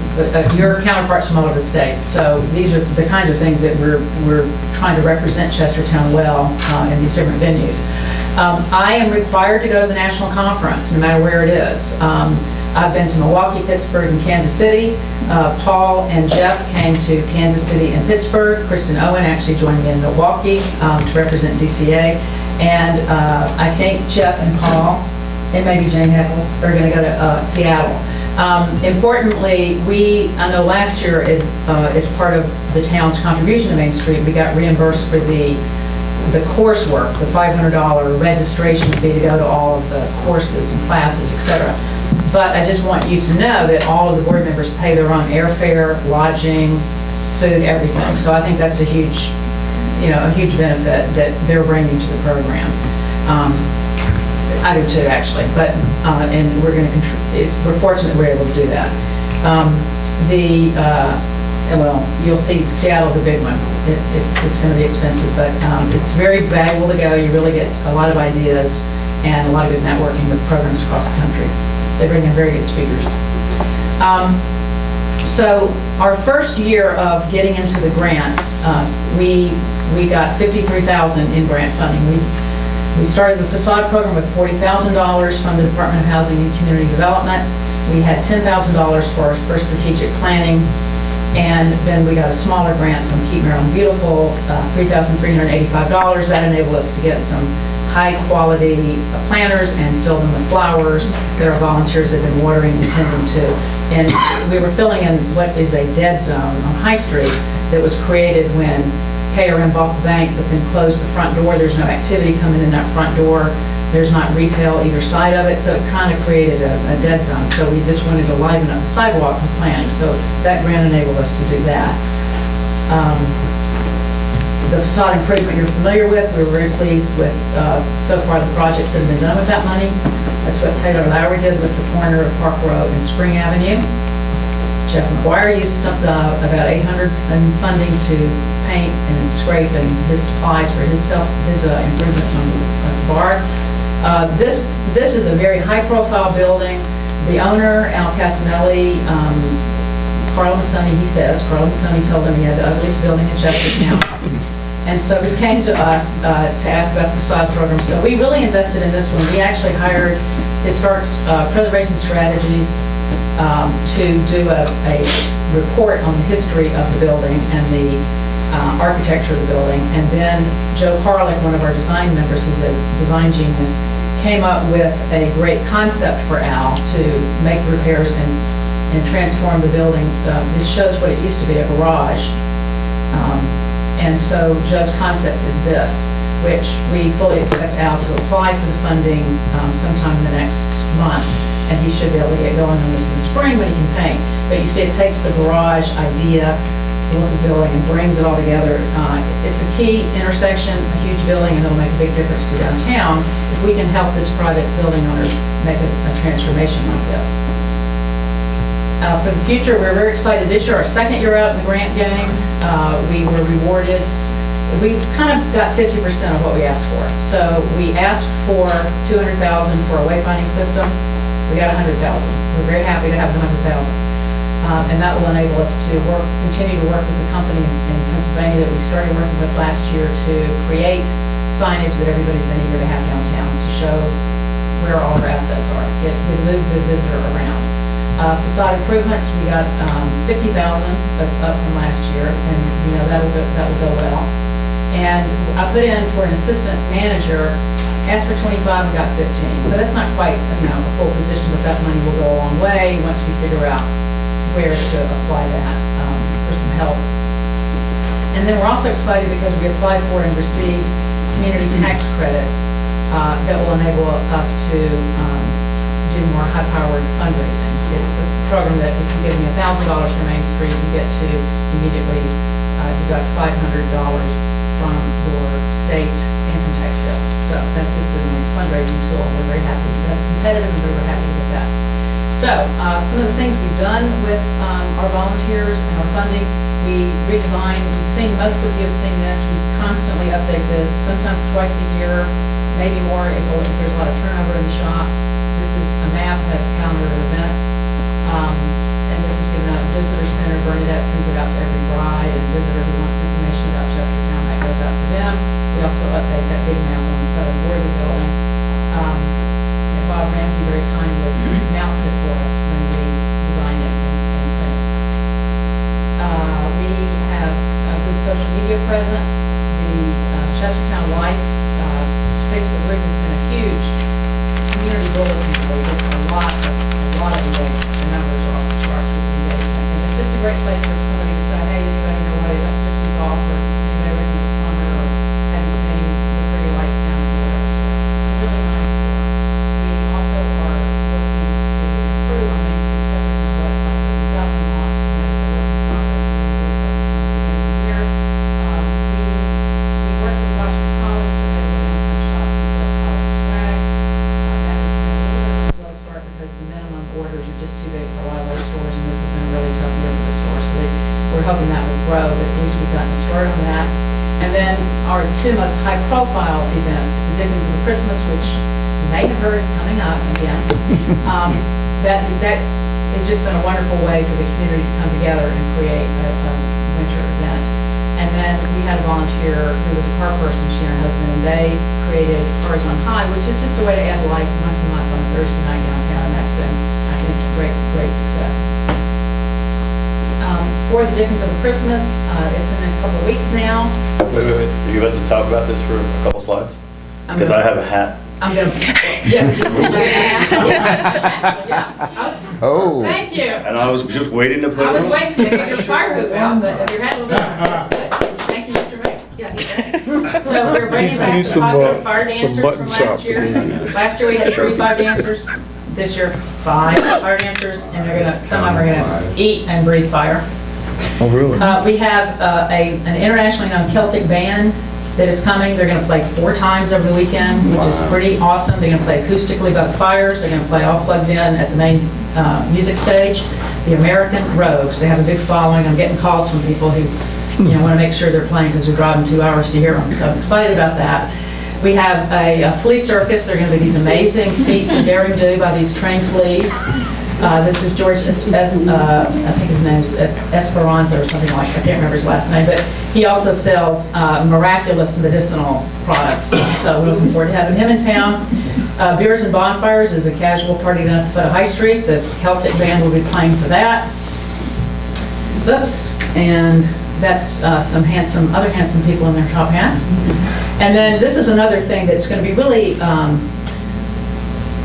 your counterparts from all over the state. So these are the kinds of things that we're trying to represent Chestertown well in these different venues. I am required to go to the national conference, no matter where it is. I've been to Milwaukee, Pittsburgh, and Kansas City. Paul and Jeff came to Kansas City and Pittsburgh. Kristen Owen actually joined me in Milwaukee to represent DCA. And I think Jeff and Paul, and maybe Jane Heckles, are going to go to Seattle. Importantly, I know last year, as part of the town's contribution to Main Street, we got reimbursed for the coursework, the $500 registration fee to go to all of the courses and classes, et cetera. But I just want you to know that all of the board members pay their own airfare, lodging, food, everything. So I think that's a huge benefit that they're bringing to the program. I do too, actually, but, and we're going to, we're fortunate we're able to do that. Well, you'll see Seattle's a big one. It's going to be expensive, but it's very valuable to go. You really get a lot of ideas and a lot of good networking with programs across the country. They bring in very good speakers. So our first year of getting into the grants, we got $53,000 in grant funding. We started the facade program with $40,000 from the Department of Housing and Community Development. We had $10,000 for our first strategic planning, and then we got a smaller grant from Keep Maryland Beautiful, $3,385. That enabled us to get some high-quality planters and fill them with flowers. There are volunteers that have been watering and tending to. And we were filling in what is a dead zone on High Street that was created when KRM bought the bank, but then closed the front door. There's no activity coming in that front door. There's not retail either side of it, so it kind of created a dead zone. So we just wanted to liven up the sidewalk with planning. So that grant enabled us to do that. The facade improvement you're familiar with, we were very pleased with so far the projects that have been done with that money. That's what Taylor Lowry did with the corner of Park Road and Spring Avenue. Jeff McGuire used about $800 in funding to paint and scrape and his supplies for his improvements on the bar. This is a very high-profile building. The owner, Al Castanelli, Carl Massoni, he says, Carl Massoni told him he had the ugliest building in Chestertown. And so he came to us to ask about the facade program. So we really invested in this one. We actually hired Historic Preservation Strategies to do a report on the history of the building and the architecture of the building. And then Joe Carlick, one of our design members, who's a design genius, came up with a great concept for Al to make the repairs and transform the building. This shows what it used to be, a garage. And so Joe's concept is this, which we fully expect Al to apply for the funding sometime in the next month. And he should be able to get going on this in the spring when he can paint. But you see, it takes the garage idea, the look of the building, and brings it all together. It's a key intersection, a huge building, and it'll make a big difference to downtown if we can help this private building owner make a transformation like this. For the future, we're very excited. This year, our second year out in the grant game, we were rewarded. We kind of got 50% of what we asked for. So we asked for $200,000 for a wayfinding system. We got $100,000. We're very happy to have the $100,000. And that will enable us to continue to work with the company in Pennsylvania that we started working with last year to create signage that everybody's been eager to have downtown to show where all our assets are, move the visitor around. Facade improvements, we got $50,000. That's up from last year, and that will go well. And I put in for an assistant manager, asked for 25, and got 15. So that's not quite a full position, but that money will go a long way once we figure out where to apply that for some help. And then we're also excited because we applied for and received community tax credits that will enable us to do more high-powered fundraising. It's the program that if you give me $1,000 for Main Street, you get to immediately deduct $500 from your state income tax bill. So that's just a nice fundraising tool. We're very happy. That's competitive, and we're happy with that. So some of the things we've done with our volunteers and our funding, we redesigned. You've seen, most of you have seen this. We constantly update this, sometimes twice a year, maybe more if there's a lot of turnover in the shops. This is a map, has a calendar of events. And this is given out at Visitor Center. Bernadette sends it out to every bride and visitor who wants information about Chestertown. That goes out to them. We also update that big map on the southern border of the building. And Bob Ramsey very kindly mounts it for us when we design it and print it. We have a good social media presence. The Chestertown Life great place for somebody to say, hey, anybody know why electricity's off, or anybody ready to plumber, or haven't seen the pretty lights down or whatever. So really nice store. We also are looking to improve our Main Street Chestertown website that we got them launched, and it's a work in progress. We'll do it at the beginning of the year. We worked with Washington College to make a downtown shops to sell college swag. That has been a little bit of a slow start because the minimum orders are just too big for a lot of those stores, and this has been a really tough year for the store. So we're hoping that will grow, but at least we've gotten a start on that. And then our two most high-profile events, the Dickens of the Christmas, which you may have heard is coming up again. That has just been a wonderful way for the community to come together and create a winter event. And then we had a volunteer who was a car person, she and her husband, and they created Cars on High, which is just a way to add life once a month on a Thursday night downtown, and that's been, I think, a great success. For the Dickens of Christmas, it's in a couple of weeks now. Wait. Are you about to talk about this for a couple slides? Because I have a hat. I'm going to, yeah. Actually, yeah. Oh. Thank you. And I was just waiting to put it I was on. waiting to get your fire boot out, but your hat will do it. That's good. Thank you, Mr. Mayor. Yeah, he's right. So we're bringing back the some, popular fire some dancers button from shop last year. for me. Last year we had 35 dancers. This year, 5 fire dancers, and they're gonna, some of them are gonna eat and breathe fire. Oh, really? We have an internationally known Celtic band that is coming. They're going to play 4 times over the weekend, which is pretty awesome. They're going to play acoustically by the fires. They're going to play all plugged in at the main music stage. The American Rogues. They have a big following. I'm getting calls from people who want to make sure they're playing because they're driving 2 hours to hear them. So I'm excited about that. We have a flea circus. They're going to be these amazing feats of daring do by these trained fleas. This is George, I think his name's Esperanza or something like that. I can't remember his last name, but he also sells miraculous medicinal products. So we're looking forward to having him in town. Beers and Bonfires is a casual party down at the foot of High Street. The Celtic band will be playing for that. Oops, and that's some other handsome people in their top hats. And then this is another thing that's going to be really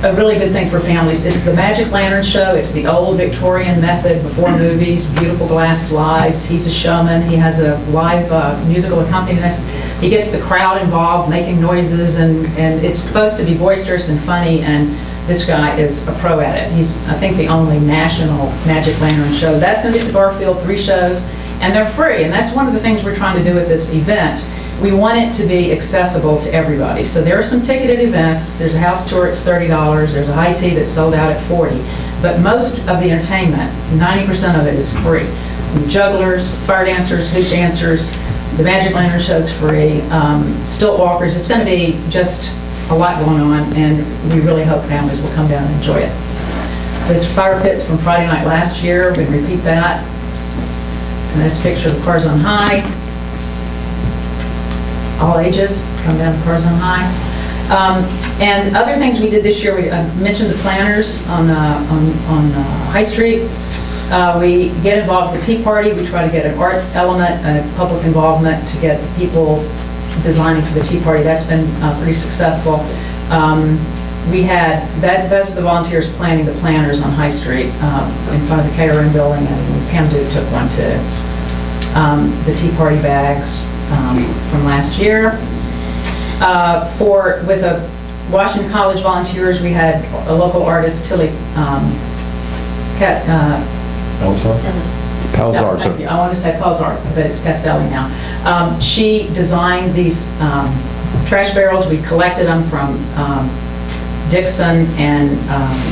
a really good thing for families. It's the Magic Lantern Show. It's the old Victorian method before movies, beautiful glass slides. He's a showman. He has a live musical accompanist. He gets the crowd involved, making noises, and it's supposed to be boisterous and funny, and this guy is a pro at it. He's, I think, the only national Magic Lantern Show. That's going to be at the Garfield, 3 shows, and they're free, and that's one of the things we're trying to do with this event. We want it to be accessible to everybody. So there are some ticketed events. There's a house tour, it's $30. There's a high tea that's sold out at $40. But most of the entertainment, 90% of it is free. Jugglers, fire dancers, hoop dancers, the Magic Lantern Show's free, stilt walkers. It's going to be just a lot going on, and we really hope families will come down and enjoy it. There's fire pits from Friday night last year. We're going to repeat that. And this picture of Cars on High. All ages, come down to Cars on High. And other things we did this year, we mentioned the planners on High Street. We get involved with the Tea Party. We try to get an art element, public involvement to get people designing for the Tea Party. That's been pretty successful. We had, those are the volunteers planning the planners on High Street in front of the KRN building, and Pam Duke took one too. The Tea Party bags from last year. With a Washington College volunteers, we had a local artist, Tilly Pelzar. Thank you. I want to say Pelzar, but it's Castelli now. She designed these trash barrels. We collected them from Dixon and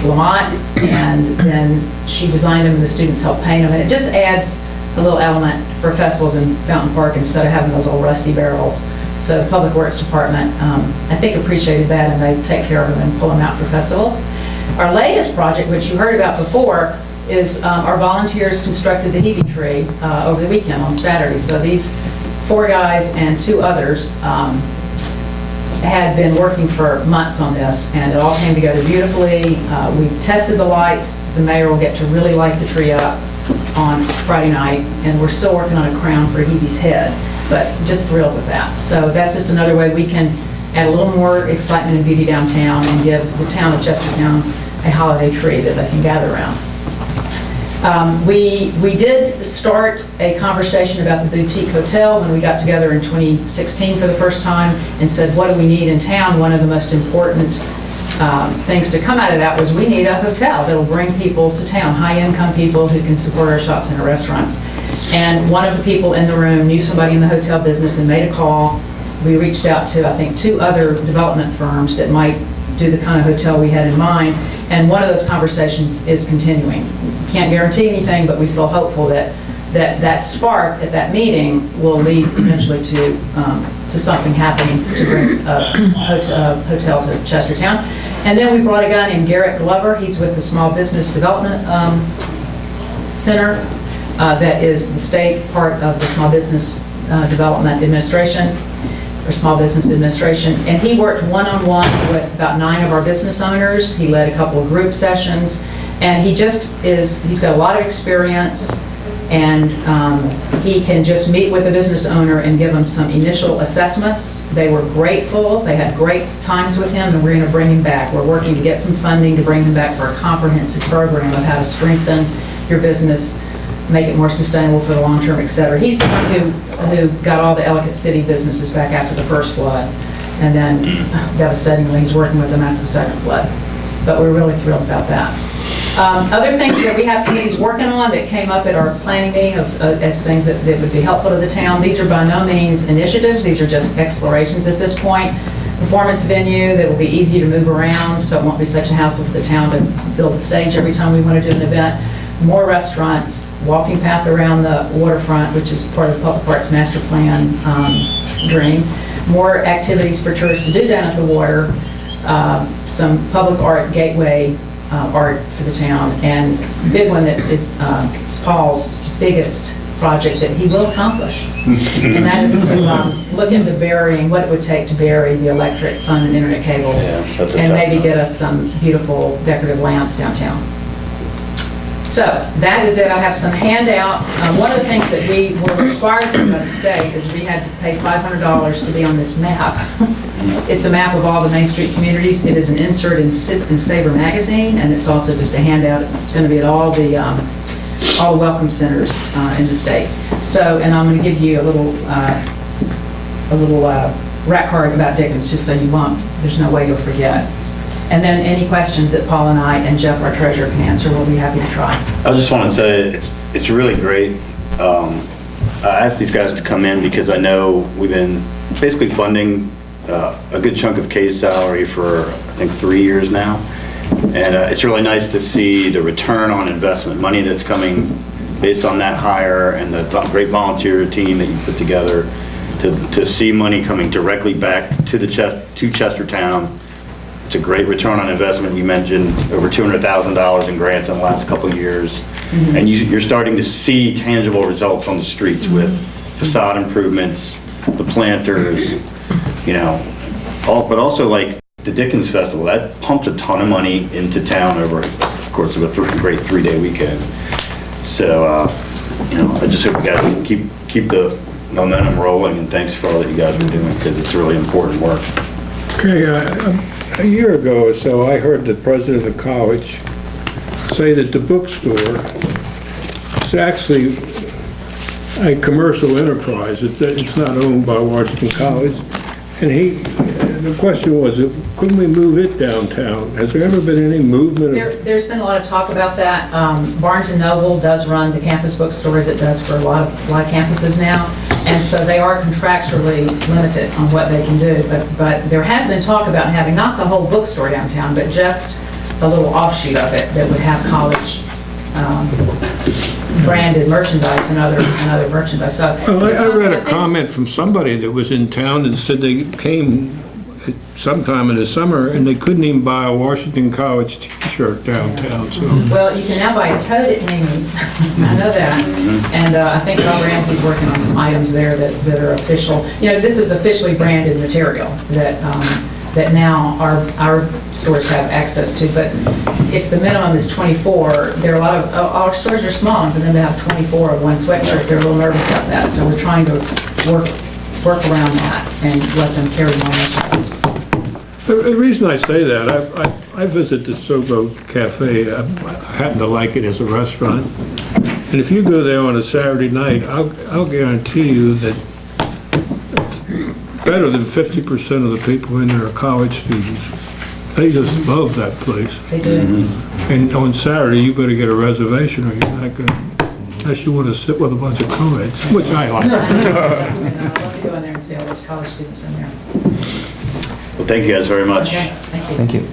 Lamont, and then she designed them and the students helped paint them. And it just adds a little element for festivals in Fountain Park instead of having those old rusty barrels. So the Public Works Department, I think, appreciated that, and they take care of them and pull them out for festivals. Our latest project, which you heard about before, is our volunteers constructed the Hebe tree over the weekend on Saturday. So these 4 guys and 2 others had been working for months on this, and it all came together beautifully. We tested the lights. The mayor will get to really light the tree up on Friday night, and we're still working on a crown for Hebe's head, but just thrilled with that. So that's just another way we can add a little more excitement and beauty downtown and give the town of Chestertown a holiday tree that they can gather around. We did start a conversation about the boutique hotel when we got together in 2016 for the first time and said, what do we need in town? One of the most important things to come out of that was we need a hotel that'll bring people to town, high-income people who can support our shops and our restaurants. And one of the people in the room knew somebody in the hotel business and made a call. We reached out to, I think, 2 other development firms that might do the kind of hotel we had in mind. And one of those conversations is continuing. Can't guarantee anything, but we feel hopeful that spark at that meeting will lead eventually to something happening to bring a hotel to Chestertown. And then we brought a guy named Garrett Glover. He's with the Small Business Development Center. That is the state part of the Small Business Development Administration, or Small Business Administration. And he worked one-on-one with about 9 of our business owners. He led a couple of group sessions. And he's got a lot of experience, and he can just meet with a business owner and give them some initial assessments. They were grateful. They had great times with him, and we're going to bring him back. We're working to get some funding to bring him back for a comprehensive program of how to strengthen your business, make it more sustainable for the long term, et cetera. He's the one who got all the Ellicott City businesses back after the first flood, and then devastatingly he's working with them after the second flood. But we're really thrilled about that. Other things that we have committees working on that came up at our planning meeting as things that would be helpful to the town. These are by no means initiatives. These are just explorations at this point. Performance venue that will be easy to move around, so it won't be such a hassle for the town to build a stage every time we want to do an event. More restaurants, walking path around the waterfront, which is part of the Public Arts Master Plan dream. More activities for tourists to do down at the water. Some public art gateway art for the town, and the big one that is Paul's biggest project that he will accomplish. And that is to look into burying, what it would take to bury the electric, phone, and internet cables, and maybe get us some beautiful decorative lamps downtown. So that is it. I have some handouts. One of the things that we were required by the state is we had to pay $500 to be on this map. It's a map of all the Main Street communities. It is an insert in Sabre magazine, and it's also just a handout. It's going to be at all the welcome centers in the state. So, and I'm going to give you a little rat card about Dickens, just so you won't. There's no way you'll forget. And then any questions that Paul and I and Jeff, our treasurer, can answer, we'll be happy to try. I just want to say it's really great. I asked these guys to come in because I know we've been basically funding a good chunk of Kay's salary for, I think, 3 years now. And it's really nice to see the return on investment, money that's coming based on that hire and the great volunteer team that you put together, to see money coming directly back to Chestertown. It's a great return on investment. You mentioned over $200,000 in grants in the last couple of years. Mm-hmm. And you're starting to see tangible results on the streets with facade improvements, the planters, but also like the Dickens Festival. That pumps a ton of money into town over the course of a great 3-day weekend. So, I just hope you guys can keep the momentum rolling, and thanks for all that you guys are doing, because it's really important work. Okay, a year ago or so, I heard the president of the college say that the bookstore is actually a commercial enterprise. It's not owned by Washington College. And the question was, couldn't we move it downtown? Has there ever been any movement? There's been a lot of talk about that. Barnes & Noble does run the campus bookstores. It does for a lot of campuses now. And so they are contractually limited on what they can do. But there has been talk about having not the whole bookstore downtown, but just a little offshoot of it that would have college branded merchandise and other merchandise. So I read a comment from somebody that was in town and said they came sometime in the summer and they couldn't even buy a Washington College t-shirt downtown. So. Well, you can now buy a toad at Mimi's. I know that. And I think Rob Ramsey's working on some items there that are official. This is officially branded material that now our stores have access to. But if the minimum is 24, there are a lot of our stores are small, and for them to have 24 of one sweatshirt, they're a little nervous about that. So we're trying to work around that and let them carry more merchandise. The reason I say that, I I visit the Sobo Cafe. I happen to like it as a restaurant. And if you go there on a Saturday night, I'll guarantee you that better than 50% of the people in there are college students. They just love that place. They do. And on Saturday, you better get a reservation or you're not gonna, unless you want to sit with a bunch of co-eds, which I like. And I'd love to go in there and see all those college students in there. Well, thank you guys very much. Okay, thank you. Thank you.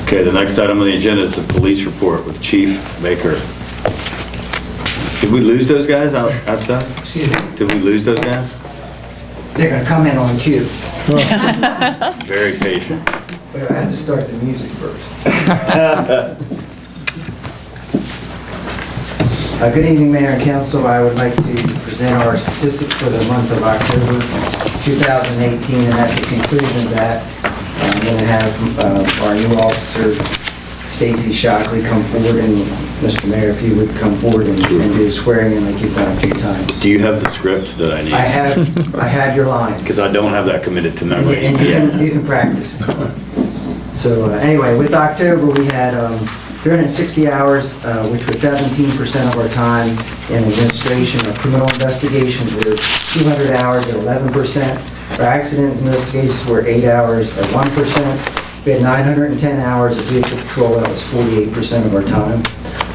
Okay, the next item on the agenda is the police report with Chief Baker. Did we lose those guys outside? Excuse me? Did we lose those guys? They're gonna come in on cue, Very patient. but I have to start the music first. Good evening, Mayor and Council. I would like to present our statistics for the month of October 2018, and at the conclusion of that, I'm going to have our new officer, Stacy Shockley, come forward, and Mr. Mayor, if you would come forward and do swearing in like you've done a few times. Do you have the script that I need? I have your lines. Because I don't have that committed to memory. And you can practice. So anyway, with October, we had 360 hours, which was 17% of our time in administration. Our criminal investigations were 200 hours at 11%. Our accident investigations were 8 hours at 1%. We had 910 hours of vehicle patrol, that was 48% of our time.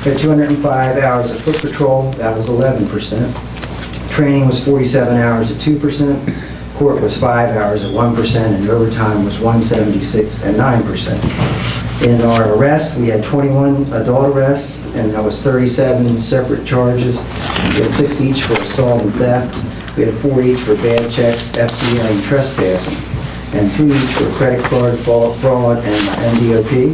We had 205 hours of foot patrol, that was 11%. Training was 47 hours at 2%. Court was 5 hours at 1%, and overtime was 176 at 9%. In our arrests, we had 21 adult arrests, and that was 37 separate charges. We had 6 each for assault and theft. We had 4 each for bad checks, FTL, and trespassing, and 2 each for credit card fraud and MDOP,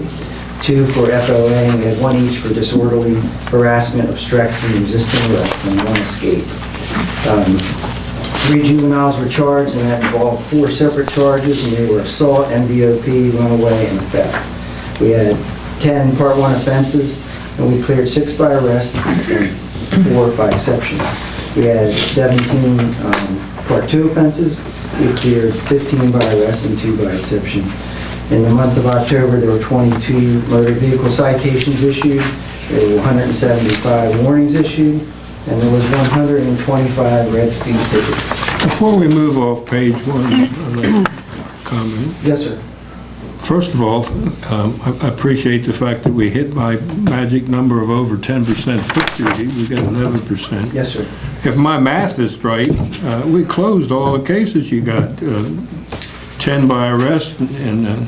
2 for FOA, and we had 1 each for disorderly harassment, obstruction, resisting arrest, and 1 escape. 3 juveniles were charged, and that involved 4 separate charges, and they were assault, MDOP, runaway, and theft. We had 10 Part 1 offenses, and we cleared 6 by arrest and 4 by exception. We had 17 Part 2 offenses. We cleared 15 by arrest and 2 by exception. In the month of October, there were 22 motor vehicle citations issued. There were 175 warnings issued, and there was 125 red speed tickets. Before we move off page 1, I'd like to comment. Yes, sir. First of all, I appreciate the fact that we hit my magic number of over 10% foot duty. We got 11%. Yes, sir. If my math is right, we closed all the cases. You got 10 by arrest, and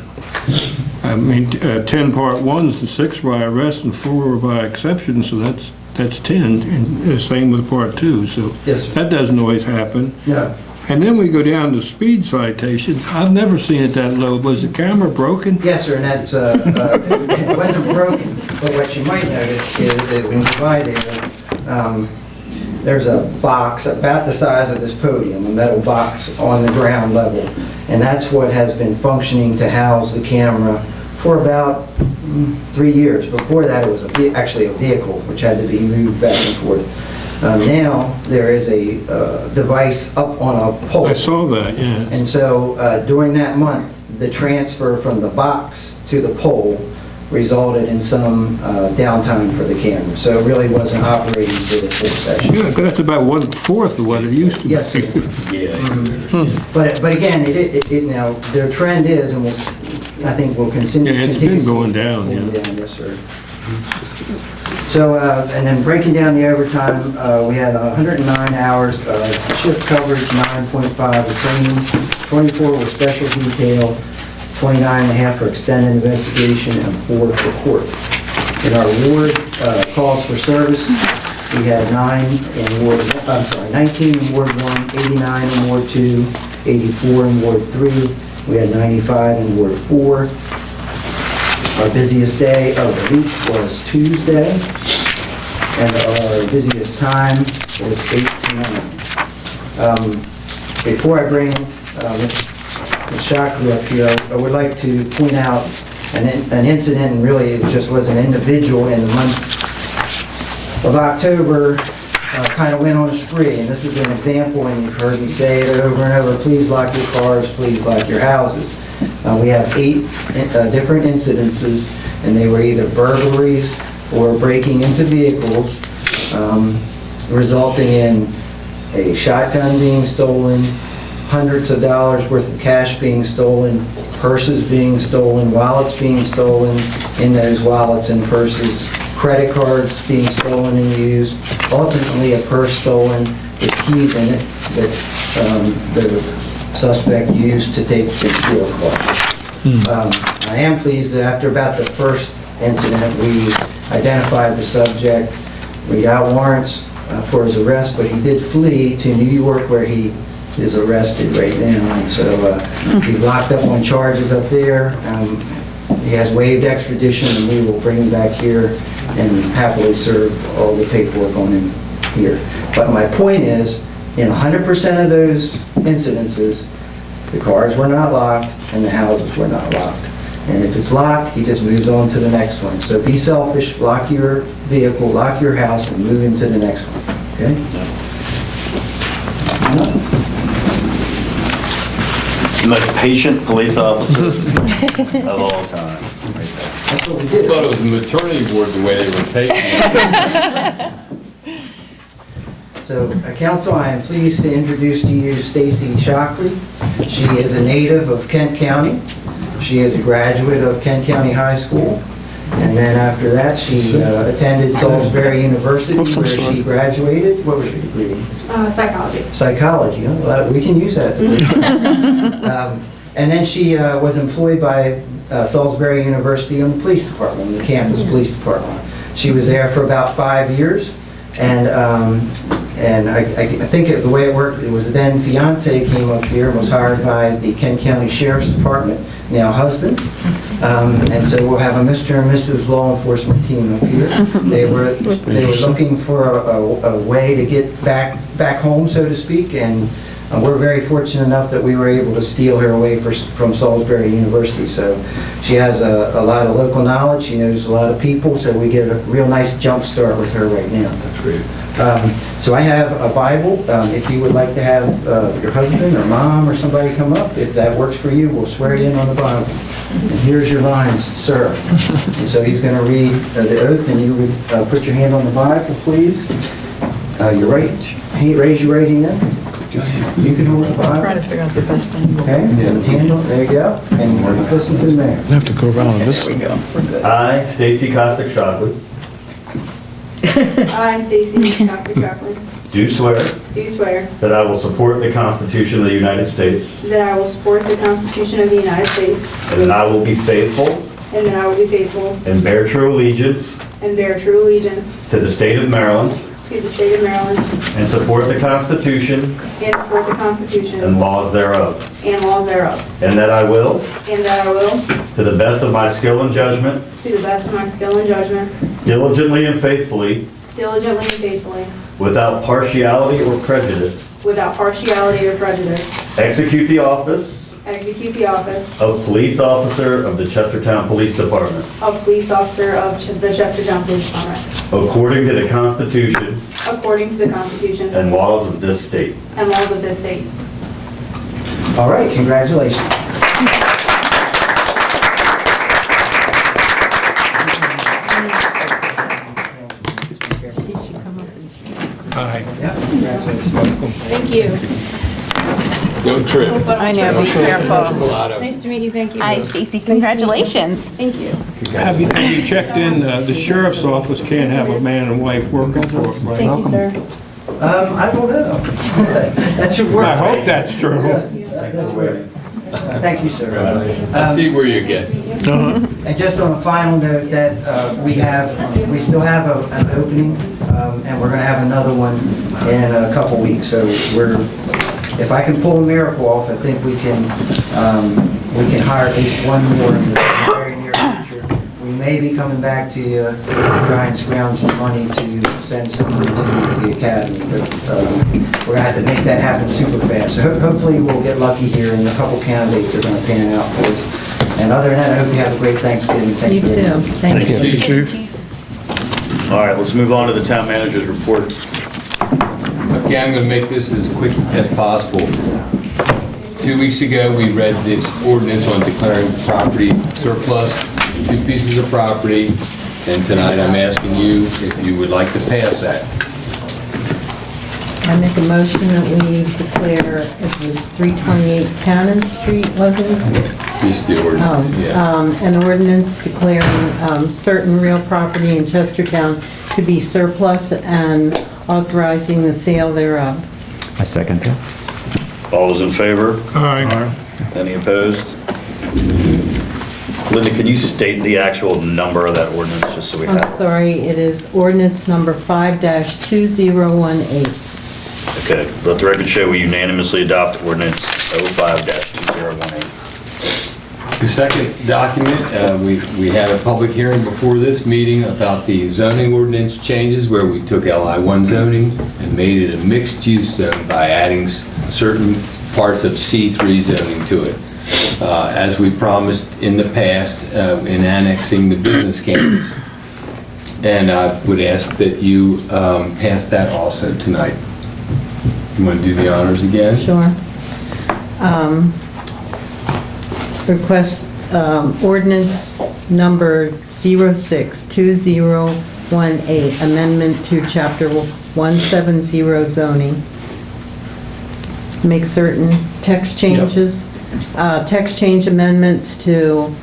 10 Part 1s and 6 by arrest and 4 by exception, so that's 10, and the same with Part 2. So Yes, sir. that doesn't always happen. No. And then we go down to speed citations. I've never seen it that low. Was the camera broken? Yes, sir, and that's, it wasn't broken, but what you might notice is that when you buy there, there's a box about the size of this podium, a metal box on the ground level, and that's what has been functioning to house the camera for about 3 years. Before that, it was actually a vehicle, which had to be moved back and forth. Now, there is a device up on a pole. I saw that, yeah. And so during that month, the transfer from the box to the pole resulted in some downtime for the camera. So it really wasn't operating for the full session. Yeah, that's about 1/4 of what it used to be. Yes, sir. Yeah. But again, now, their trend is, and I think we'll continue. Yeah, it's been going down, yeah. Yes, sir. So, and then breaking down the overtime, we had 109 hours of shift coverage, 9.5 of training, 24 were special detail, 29.5 for extended investigation, and 4 for court. In our ward calls for service, we had 19 in Ward 1, 89 in Ward 2, 84 in Ward 3, we had 95 in Ward 4. Our busiest day of the week was Tuesday, and our busiest time was 8 to 9. Before I bring Ms. Shockley up here, I would like to point out an incident, and really it just was an individual in the month of October. kind of went on a spree, and this is an example, and you've heard me say it over and over, please lock your cars, please lock your houses. We have 8 different incidences, and they were either burglaries or breaking into vehicles, resulting in a shotgun being stolen, hundreds of dollars worth of cash being stolen, purses being stolen, wallets being stolen in those wallets and purses, credit cards being stolen and used, ultimately a purse stolen with keys in it that the suspect used to take the steal car. I am pleased that after about the first incident, we identified the subject. We got warrants for his arrest, but he did flee to New York, where he is arrested right now. And so he's locked up on charges up there. He has waived extradition, and we will bring him back here and happily serve all the paperwork on him here. But my point is, in 100% of those incidences, the cars were not locked and the houses were not locked. And if it's locked, he just moves on to the next one. So be selfish, lock your vehicle, lock your house, and move into the next one, okay? The most patient police officer of all time. That's what we I did. thought it was a maternity ward the way they were taking it. So, Council, I am pleased to introduce to you Stacy Shockley. She is a native of Kent County. She is a graduate of Kent County High School. And then after that, she attended Salisbury University, where she graduated. What was your degree? Psychology. Psychology. Oh, well, we can use that. And then she was employed by Salisbury University in the police department, the campus police department. She was there for about 5 years. And I think the way it worked, it was then fiance came up here and was hired by the Kent County Sheriff's Department, now husband. And so we'll have a Mr. and Mrs. Law Enforcement team up here. They were looking for a way to get back home, so to speak, and we're very fortunate enough that we were able to steal her away from Salisbury University. So she has a lot of local knowledge. She knows a lot of people, so we get a real nice jump start with her right now. That's great. So I have a Bible. If you would like to have your husband or mom or somebody come up, if that works for you, we'll swear you in on the Bible. And here's your lines, sir. And so he's going to read the oath, and you would put your hand on the Bible, please. Your right, raise your right hand. Go ahead. You can hold the Bible. Trying to figure out the best angle. Okay, and handle, there you go. And listen to the mayor. I have to go around this. There we go. We're good. I, Stacy Costick Shockley, I, Stacy Costick Shockley, do swear do swear that I will support the Constitution of the United States that I will support the Constitution of the United States and that I will be faithful and that I will be faithful and bear true allegiance and bear true allegiance to the state of Maryland to the state of Maryland and support the Constitution and support the Constitution and laws thereof, and laws thereof, and that I will, and that I will, to the best of my skill and judgment, to the best of my skill and judgment, diligently and faithfully, diligently and faithfully, without partiality or prejudice, without partiality or prejudice, execute the office execute the office of police officer of the Chestertown Police Department of police officer of the Chestertown Police Department, according to the Constitution according to the Constitution and laws of this state. and laws of this state. All right, congratulations. Hi. Yeah, congratulations. Thank you. Don't trip. I know, be careful. Nice to meet you, thank you. Hi, Stacy, congratulations. Thank you. Have you checked in, the sheriff's office can't have a man and wife working for it, right? Thank you, sir. I don't know. That should work. I hope that's true. That's weird. Thank you, sir. I see where you're getting. And just on a final note, that we still have an opening, and we're going to have another one in a couple weeks. So if I can pull a miracle off, I think we can hire at least one more in the very near future. We may be coming back to you to try and scrounge some money to send someone to the academy, but we're going to have to make that happen super fast. So hopefully we'll get lucky here, and a couple candidates are going to pan out for us. And other than that, I hope you have a great Thanksgiving. Thank You very too. much. Thank you. Chief. All right, let's move on to the town manager's report. Okay, I'm gonna make this as quick as possible. 2 weeks ago, we read this ordinance on declaring property surplus, 2 pieces of property, and tonight I'm asking you if you would like to pass that. I make a motion that we declare, it was 328 Cannon Street, wasn't it? Just the ordinance, yeah. An ordinance declaring certain real property in Chestertown to be surplus and authorizing the sale thereof. I second that. All those in favor? Aye. Any opposed? Linda, can you state the actual number of that ordinance, just so we I'm have? sorry, it is ordinance number 5-2018. Okay, let the record show we unanimously adopt ordinance 05-2018. The second document, we had a public hearing before this meeting about the zoning ordinance changes where we took LI1 zoning and made it a mixed-use zone by adding certain parts of C3 zoning to it. As we promised in the past in annexing the business campus. And I would ask that you pass that also tonight. You want to do the honors again? Sure. Request ordinance number 06-2018, amendment to chapter 170 zoning. Make certain text changes, text change amendments to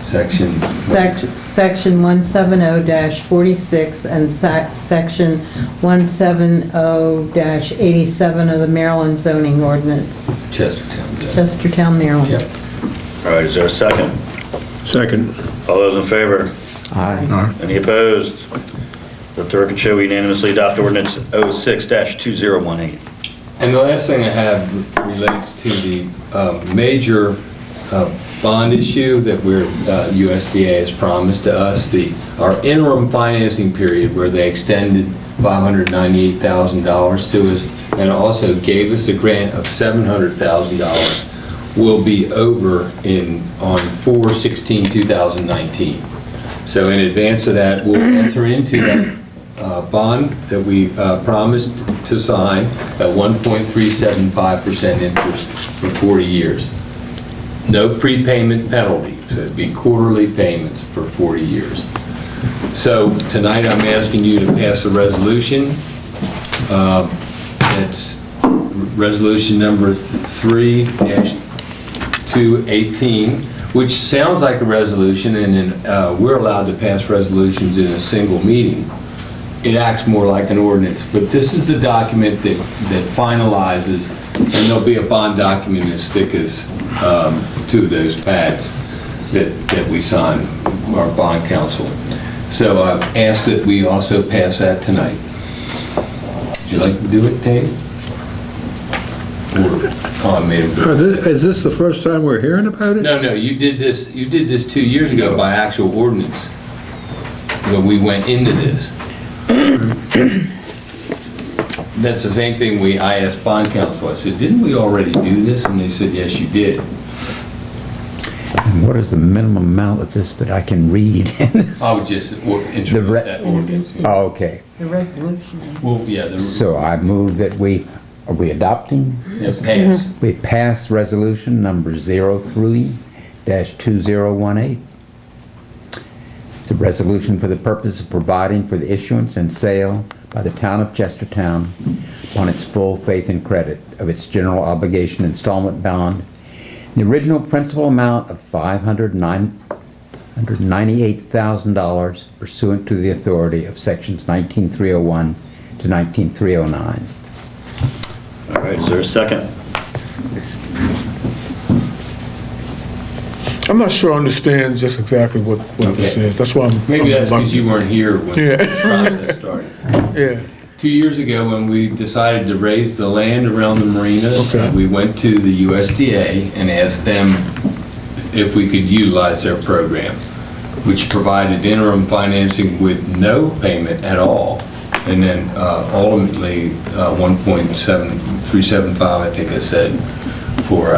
Section 170-46 and section 170-87 of the Maryland zoning ordinance. Chestertown. Chestertown, Maryland. Yep. All right, is there a second? Second. All those in favor? Aye. Any opposed? Let the record show we unanimously adopt ordinance 06-2018. And the last thing I have relates to the major bond issue that USDA has promised to us, our interim financing period where they extended $598,000 to us and also gave us a grant of $700,000 will be over on 4/16/2019. So in advance of that, we'll enter into that bond that we promised to sign at 1.375% interest for 40 years. No prepayment penalty, so it'd be quarterly payments for 40 years. So tonight I'm asking you to pass a resolution. It's resolution number 3-218, which sounds like a resolution, and then we're allowed to pass resolutions in a single meeting. It acts more like an ordinance, but this is the document that finalizes, and there'll be a bond document as thick as 2 of those pads that we sign, our bond council. So I've asked that we also pass that tonight. Would you like to do it, Dave? I made him do it. Is this the first time we're hearing about it? No, you did this 2 years ago by actual ordinance, when we went into this. That's the same thing I asked bond council. I said, didn't we already do this? And they said, yes, you did. And what is the minimum amount of this that I can read in this? I would just introduce that ordinance. Oh, okay. The resolution. Well, yeah. So I move that are we adopting? Yes, pass. We pass resolution number 03-2018. It's a resolution for the purpose of providing for the issuance and sale by the town of Chestertown upon its full faith and credit of its general obligation installment bond, the original principal amount of $598,000 pursuant to the authority of sections 19301 to 19309. All right, is there a second? I'm not sure I understand just exactly what this Okay. is. That's why I'm... Maybe that's because you weren't here when Yeah. the process started. Yeah. 2 years ago, when we decided to raise the land around the marina, Okay. we went to the USDA and asked them if we could utilize their program, which provided interim financing with no payment at all. And then ultimately 1.7375, I think I said, for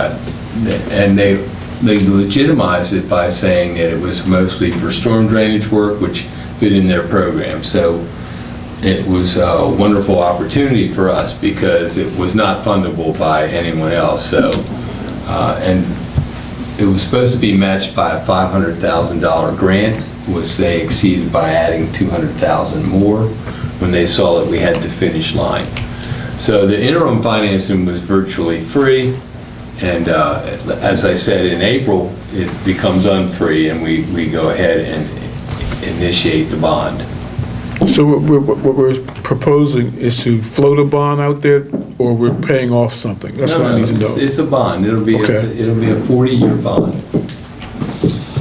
and they legitimized it by saying that it was mostly for storm drainage work, which fit in their program. So it was a wonderful opportunity for us because it was not fundable by anyone else. So, and it was supposed to be matched by a $500,000 grant, which they exceeded by adding $200,000 more when they saw that we had the finish line. So the interim financing was virtually free, and as I said, in April, it becomes unfree, and we go ahead and initiate the bond. So what we're proposing is to float a bond out there, or we're paying off something? That's what I need to know. It's a bond. It'll be Okay. it'll be a 40-year bond.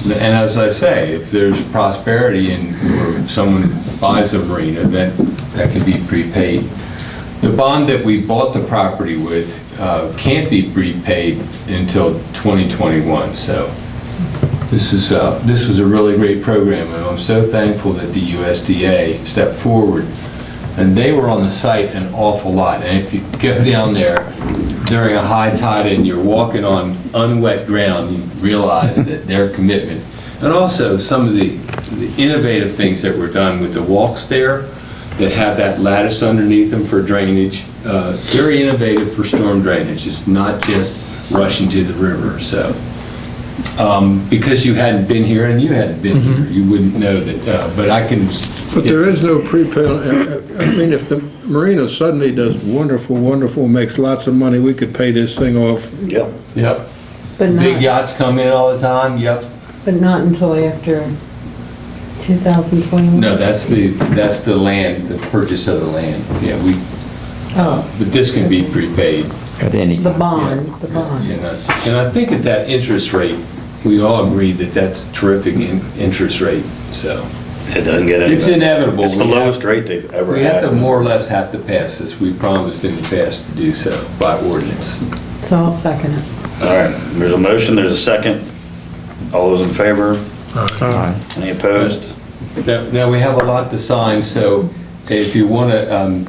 And as I say, if there's prosperity and or if someone buys a marina, that can be prepaid. The bond that we bought the property with can't be prepaid until 2021. So this was a really great program, and I'm so thankful that the USDA stepped forward. And they were on the site an awful lot. And if you go down there during a high tide and you're walking on unwet ground, you realize that their commitment, and also some of the innovative things that were done with the walks there that have that lattice underneath them for drainage, very innovative for storm drainage. It's not just rushing to the river. So because you hadn't been here and you hadn't been here, you wouldn't know that, but I can... But there is no prepay. I mean, if the marina suddenly does wonderful, makes lots of money, we could pay this thing off. Yep. Yep. But Big not, yachts come in all the time, yep. but not until after 2021? No, that's the land, the purchase of the land. Yeah, Oh, but this can be prepaid. At any the time. bond, the bond. And I think at that interest rate, we all agreed that that's terrific interest rate, so. It doesn't get any It's better. inevitable. It's the We have- lowest rate they've ever We have had. to more or less have to pass this. We promised in the past to do so by ordinance. So I'll second it. All right, there's a motion, there's a second. All those in favor? Aye. Any opposed? Now, we have a lot to sign, so if you want to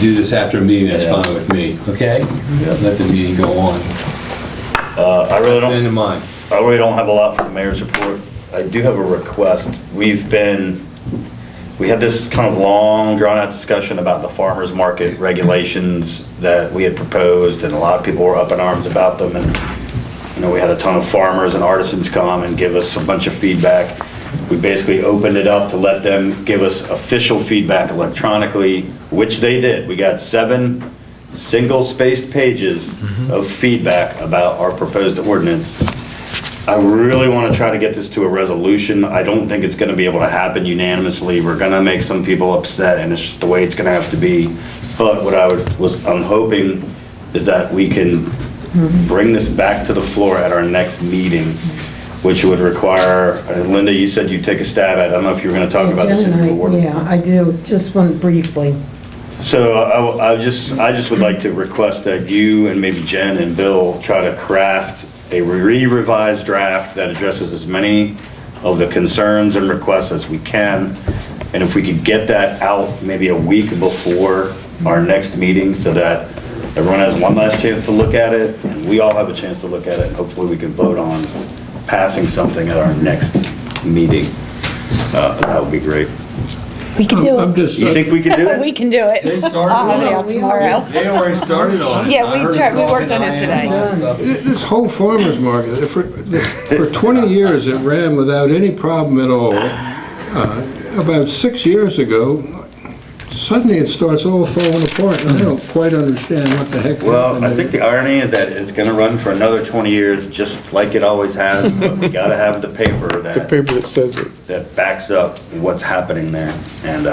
do this after a meeting, that's Yeah. fine with me, okay? Let the meeting go on. I really That's don't. in mind. I really don't have a lot for the mayor's report. I do have a request. We had this kind of long, drawn-out discussion about the farmer's market regulations that we had proposed, and a lot of people were up in arms about them, and, we had a ton of farmers and artisans come and give us a bunch of feedback. We basically opened it up to let them give us official feedback electronically, which they did. We got 7 single-spaced pages of feedback about our proposed ordinance. I really want to try to get this to a resolution. I don't think it's going to be able to happen unanimously. We're going to make some people upset, and it's just the way it's going to have to be. But what I'm hoping is that we can bring this back to the floor at our next meeting, which would require, Linda, you said you'd take a stab at it. I don't know if you were going to talk about this in your report. Yeah, I do, just one briefly. So I just would like to request that you and maybe Jen and Bill try to craft a revised draft that addresses as many of the concerns and requests as we can. And if we could get that out maybe a week before our next meeting so that everyone has one last chance to look at it and we all have a chance to look at it, and hopefully we can vote on passing something at our next meeting. That would be great. We can do I'm it. just, You think we can do it? We can do it. They started I'll have it on out it. tomorrow. They already started on it. Yeah, I we heard tried- we worked talking on it to Diane and today. stuff. this whole farmer's market, for 20 years it ran without any problem at all. About 6 years ago, suddenly it starts all falling apart, and I don't quite understand what the heck happened. Well, I think the irony is that it's gonna run for another 20 years, just like it always has, but we gotta have the paper The that, paper that says it. that backs up what's happening there. And,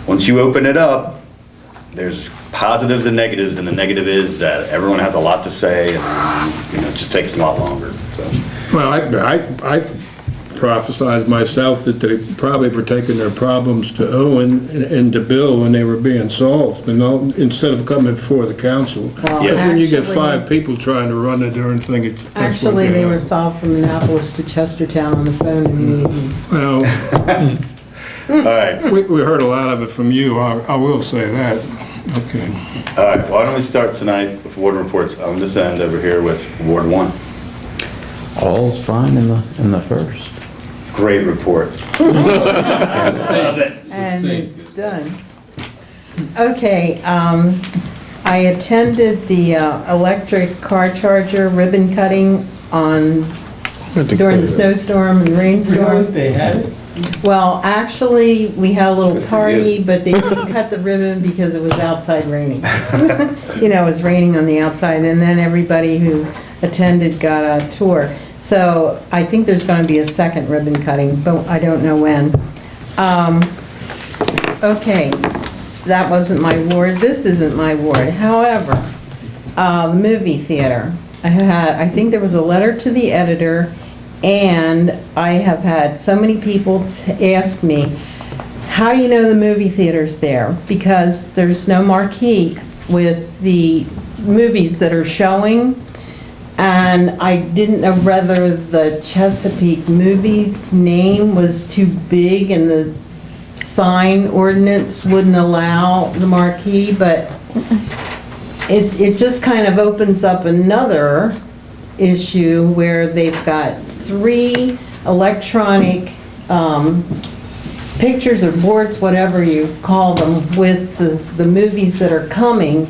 once you open it up, there's positives and negatives, and the negative is that everyone has a lot to say, and, it just takes a lot longer, so. Well, I prophesied myself that they probably were taking their problems to Owen and to Bill when they were being solved, instead of coming before the council. Well, Because when you get actually- 5 people trying to run the darn thing, it's... Actually, they were solved from Annapolis to Chestertown on the phone immediately. Well, All right, we heard a lot of it from you, I will say that. Okay. all right, why don't we start tonight with ward reports on this end over here with Ward 1. All's fine in the first. Great report. Love it. And it's done. Okay, I attended the electric car charger ribbon cutting during the snowstorm and rainstorm. They had it? Well, actually, we had a little party, but they didn't cut the ribbon because it was outside raining. You know, it was raining on the outside, and then everybody who attended got a tour. So I think there's going to be a second ribbon cutting, but I don't know when. Okay, that wasn't my ward. This isn't my ward. However, the movie theater. I think there was a letter to the editor, and I have had so many people ask me, how do you know the movie theater's there? Because there's no marquee with the movies that are showing, and I didn't know whether the Chesapeake Movies name was too big and the sign ordinance wouldn't allow the marquee, but it just kind of opens up another issue where they've got 3 electronic pictures or boards, whatever you call them, with the movies that are coming.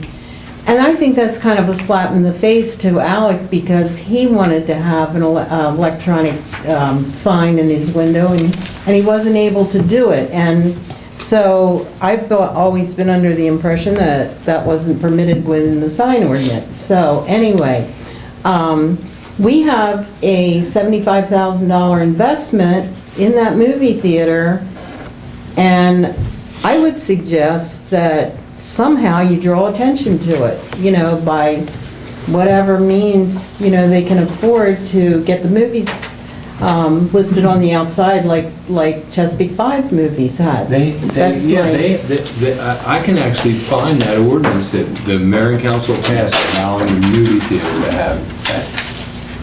And I think that's kind of a slap in the face to Alec, because he wanted to have an electronic sign in his window, and he wasn't able to do it. And so I've always been under the impression that that wasn't permitted within the sign ordinance. So anyway, we have a $75,000 investment in that movie theater, and I would suggest that somehow you draw attention to it, you know, by whatever means, you know, they can afford to get the movies listed on the outside like Chesapeake 5 movies had. I can actually find that ordinance that the Marion Council passed allowing the movie theater to have that.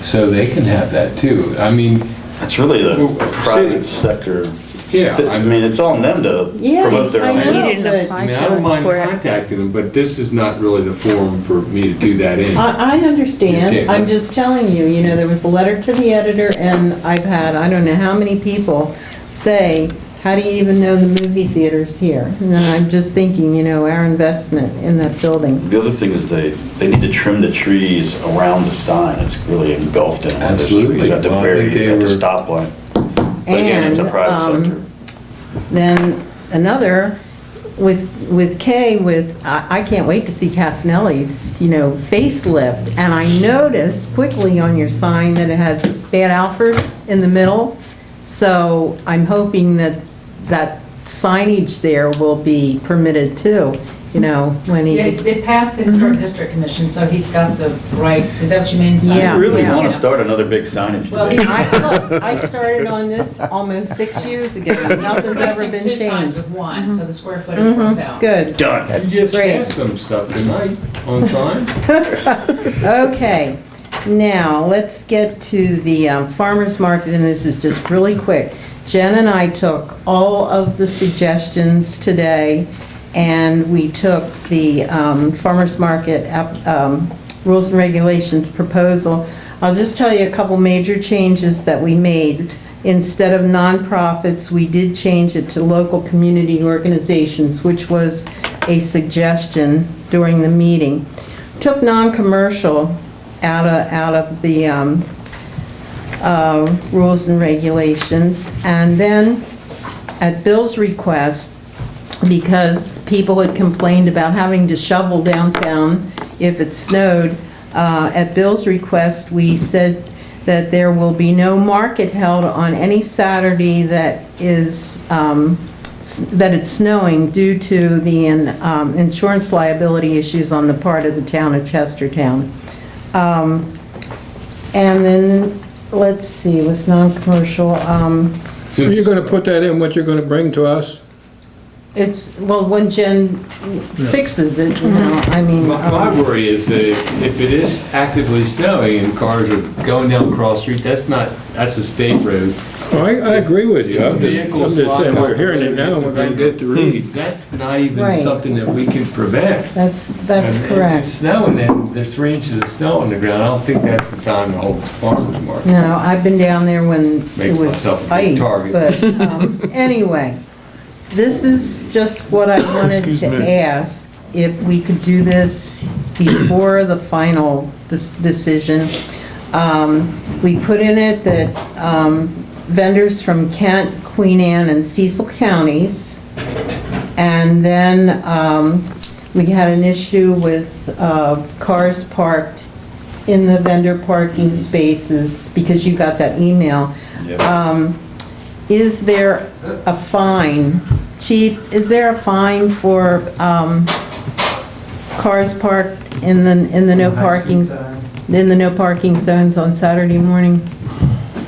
So they can have that too. I mean, It's really the private sector. yeah, I mean, it's on them to promote their I own. know, You didn't but apply I mean, to I don't mind for it. contacting them, but this is not really the forum for me to do that in. I understand. Okay. I'm just telling you, you know, there was a letter to the editor, and I've had, I don't know how many people say, how do you even know the movie theater's here? And I'm just thinking, you know, our investment in that building. The other thing is they need to trim the trees around the sign. It's really engulfed in all those Absolutely. trees at the Well, I very, think they at the were- stoplight. But again, it's a private sector. Then another, with Kay, I can't wait to see Casanelli's, you know, facelift. And I noticed quickly on your sign that it had Bad Alfred in the middle. So I'm hoping that signage there will be permitted too, you know, when he. Yeah, it passed the Historic District Commission, so he's got the right, is that what you mean? sign? Yeah. You really want to start another big signage Well, debate. I started on this almost 6 years ago. Nothing's ever been Two signs changed. with one, so the square footage works out. Good. Done. You just Great. passed some stuff tonight on sign. Okay, now let's get to the farmer's market, and this is just really quick. Jen and I took all of the suggestions today, and we took the farmer's market rules and regulations proposal. I'll just tell you a couple major changes that we made. Instead of nonprofits, we did change it to local community organizations, which was a suggestion during the meeting. Took non-commercial out of the rules and regulations. And then at Bill's request, because people had complained about having to shovel downtown if it snowed, at Bill's request, we said that there will be no market held on any Saturday that is that it's snowing due to the insurance liability issues on the part of the town of Chestertown. And then, let's see, it was non-commercial. So you're gonna put that in, what you're gonna bring to us? It's, well, when Jen fixes it, you know, I mean. My worry is that if it is actively snowing and cars are going down Cross Street, that's a state road. Well, I agree with you. I'm Vehicles just saying, fly we're hearing it now, we're gonna get to read. That's not even Right. something that we can prevent. That's And if correct. it's snowing and there's 3 inches of snow on the ground, I don't think that's the time to hold the farmer's market. No, I've been down there when Make it was myself a big ice, target. but, anyway, this is just what I wanted Excuse to me. ask, if we could do this before the final decision. We put in it that, vendors from Kent, Queen Anne, and Cecil counties, and then, we had an issue with, cars parked in the vendor parking spaces, because you got that email. Is there a fine, Chief, is there a fine for cars parked in the no parking, in the no parking zones on Saturday morning?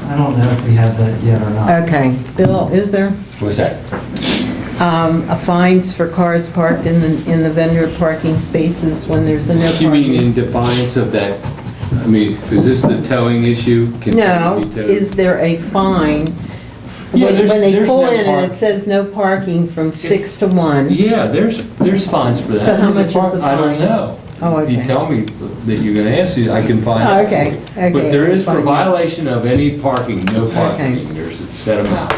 I don't know if we have that yet or not. Okay, Bill, is there? What's that? A fines for cars parked in the vendor parking spaces when there's a no You mean parking? in defiance of that, I mean, is this the towing issue? Can No, something be towed? is there a fine? Yeah, When there's they pull no in and park- it says no parking from 6 to 1? Yeah, there's fines for that. So how much is the I don't fine? know. Oh, If you okay. tell me that you're gonna ask you, I can find Oh, out. okay, for you. But okay, there is for fine. violation of any parking, no parking, there's a set amount.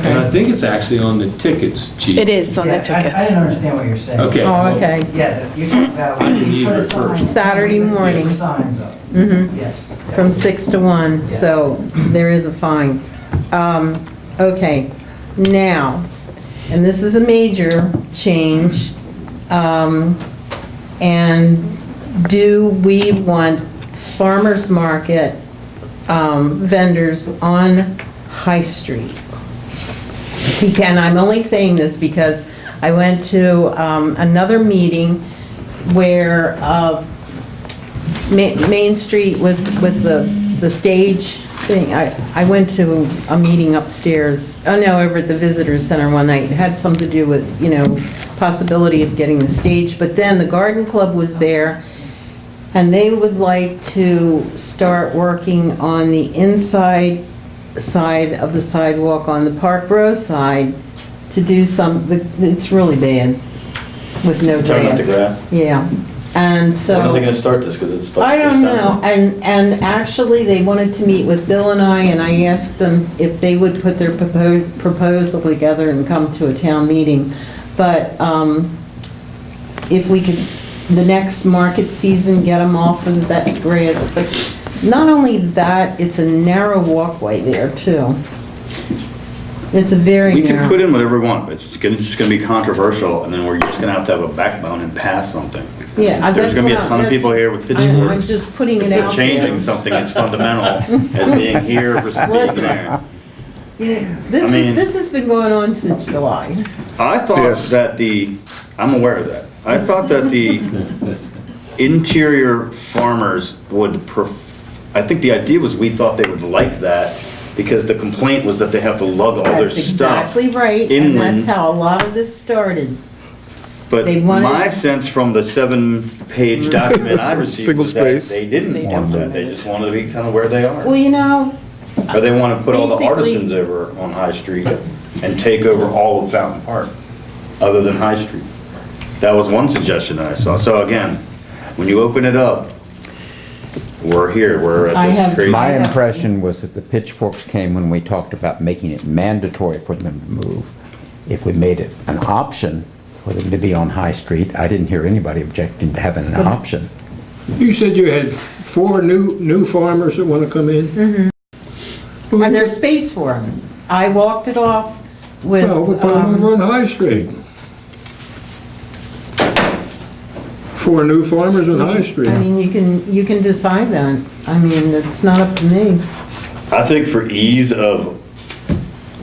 And I think it's actually on the tickets, Chief. It is on Yeah, the I tickets. didn't understand what you're saying. Okay. Oh, okay. Yeah, you talked about when you put a sign. Saturday morning. Put signs up. Mhm. Yes. From 6 to 1, Yeah. so there is a fine. Okay, now, and this is a major change, and do we want farmer's market vendors on High Street? And I'm only saying this because I went to another meeting where Main Street with the stage thing, I went to a meeting upstairs, over at the Visitor Center one night. It had something to do with, possibility of getting the stage, but then the Garden Club was there, and they would like to start working on the inside side of the sidewalk on the Park Row side to do it's really bad with no grass. Talking about the grass? Yeah. And so. When are they gonna start this? Because it's like I don't December. know, and actually, they wanted to meet with Bill and I asked them if they would put their proposal together and come to a town meeting. But if we could, the next market season, get them off of that grass. But not only that, it's a narrow walkway there, too. It's a very We can narrow. put in whatever we want, but it's just gonna be controversial, and then we're just gonna have to have a backbone and pass something. Yeah, There's that's gonna be a what ton of people here with pitchforks. I'm just putting it If they're out there. changing something as fundamental as being here versus being Listen. there. This I mean- this has been going on since July. I thought Yes. that I'm aware of that. I thought that the interior farmers would I think the idea was we thought they would like that because the complaint was that they have to lug all their That's stuff. exactly right, and inland. that's how a lot of this started. But they wanted- my sense from the 7-page document I received Single was that space. they didn't want that. They just wanted to be kind of where they are. Well, Or they want to put all the basically- artisans over on High Street and take over all of Fountain Park, other than High Street. That was one suggestion that I saw. So again, when you open it up, we're here, we're I at this have- crazy. My impression was that the pitchforks came when we talked about making it mandatory for them to move. If we made it an option for them to be on High Street, I didn't hear anybody objecting to having an option. You said you had 4 new farmers that want to come in? and there's space for them. I walked it off with, Well, we'll put them over on High Street. 4 new farmers on High Street. I mean, you can decide that. I mean, it's not up to me. I think for ease of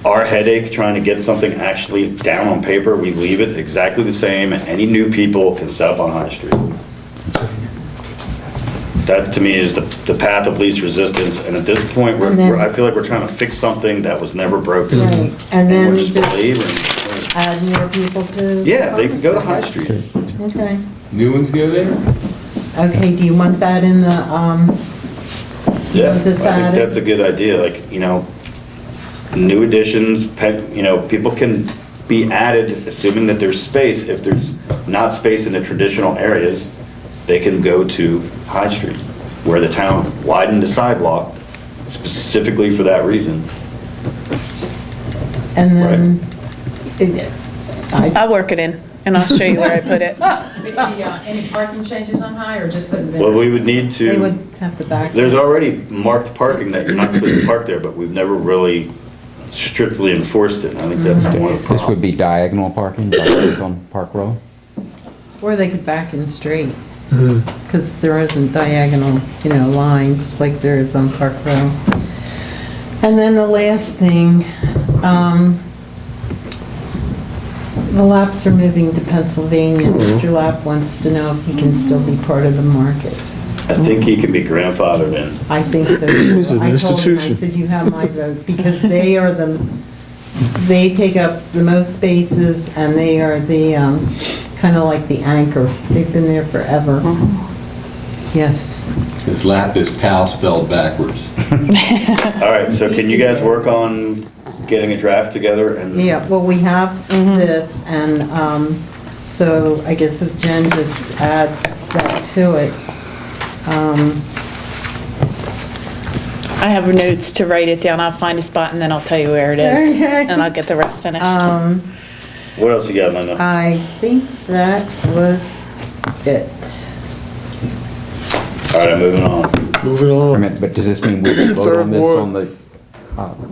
our headache trying to get something actually down on paper, we leave it exactly the same and any new people can set up on High Street. That to me is the path of least resistance, and at this point, And then- I feel like we're trying to fix something that was never broken. Right, and we're then just just believing. add more people to. Yeah, they can go to High Street. Okay. New ones go there? Okay, do you want that in the, Yeah, I This think added? that's a good idea, like, new additions, people can be added, assuming that there's space. If there's not space in the traditional areas, they can go to High Street, where the town widened the sidewalk specifically for that reason. And then, I'll work it in, and I'll show you where I put it. Any parking changes on High, or just putting Well, we would need they to, would have to back. there's already marked parking that you're not supposed to park there, but we've never really strictly enforced it. I think that's one of the This would problems. be diagonal parking, like it is on Park Row? Or they could back in straight, because there isn't diagonal, lines like there is on Park Row. And then the last thing, the Lapps are moving to Pennsylvania. Mr. Lapp wants to know if he can still be part of the market. I think he can be grandfathered in. I think so. It's an I told him, I institution. said, you have my vote, because they take up the most spaces, and they are the, kind of like the anchor. They've been there forever. Yes. His lap is pal spelled backwards. All right, so can you guys work on getting a draft together and? Yeah, well, we have this, and so I guess if Jen just adds that to it. I have notes to write it down. I'll find a spot and then I'll tell you where it is. Okay. And I'll get the rest finished. What else you got, Linda? I think that was it. All right, I'm moving on. Moving on. But does this mean we will vote on this on the?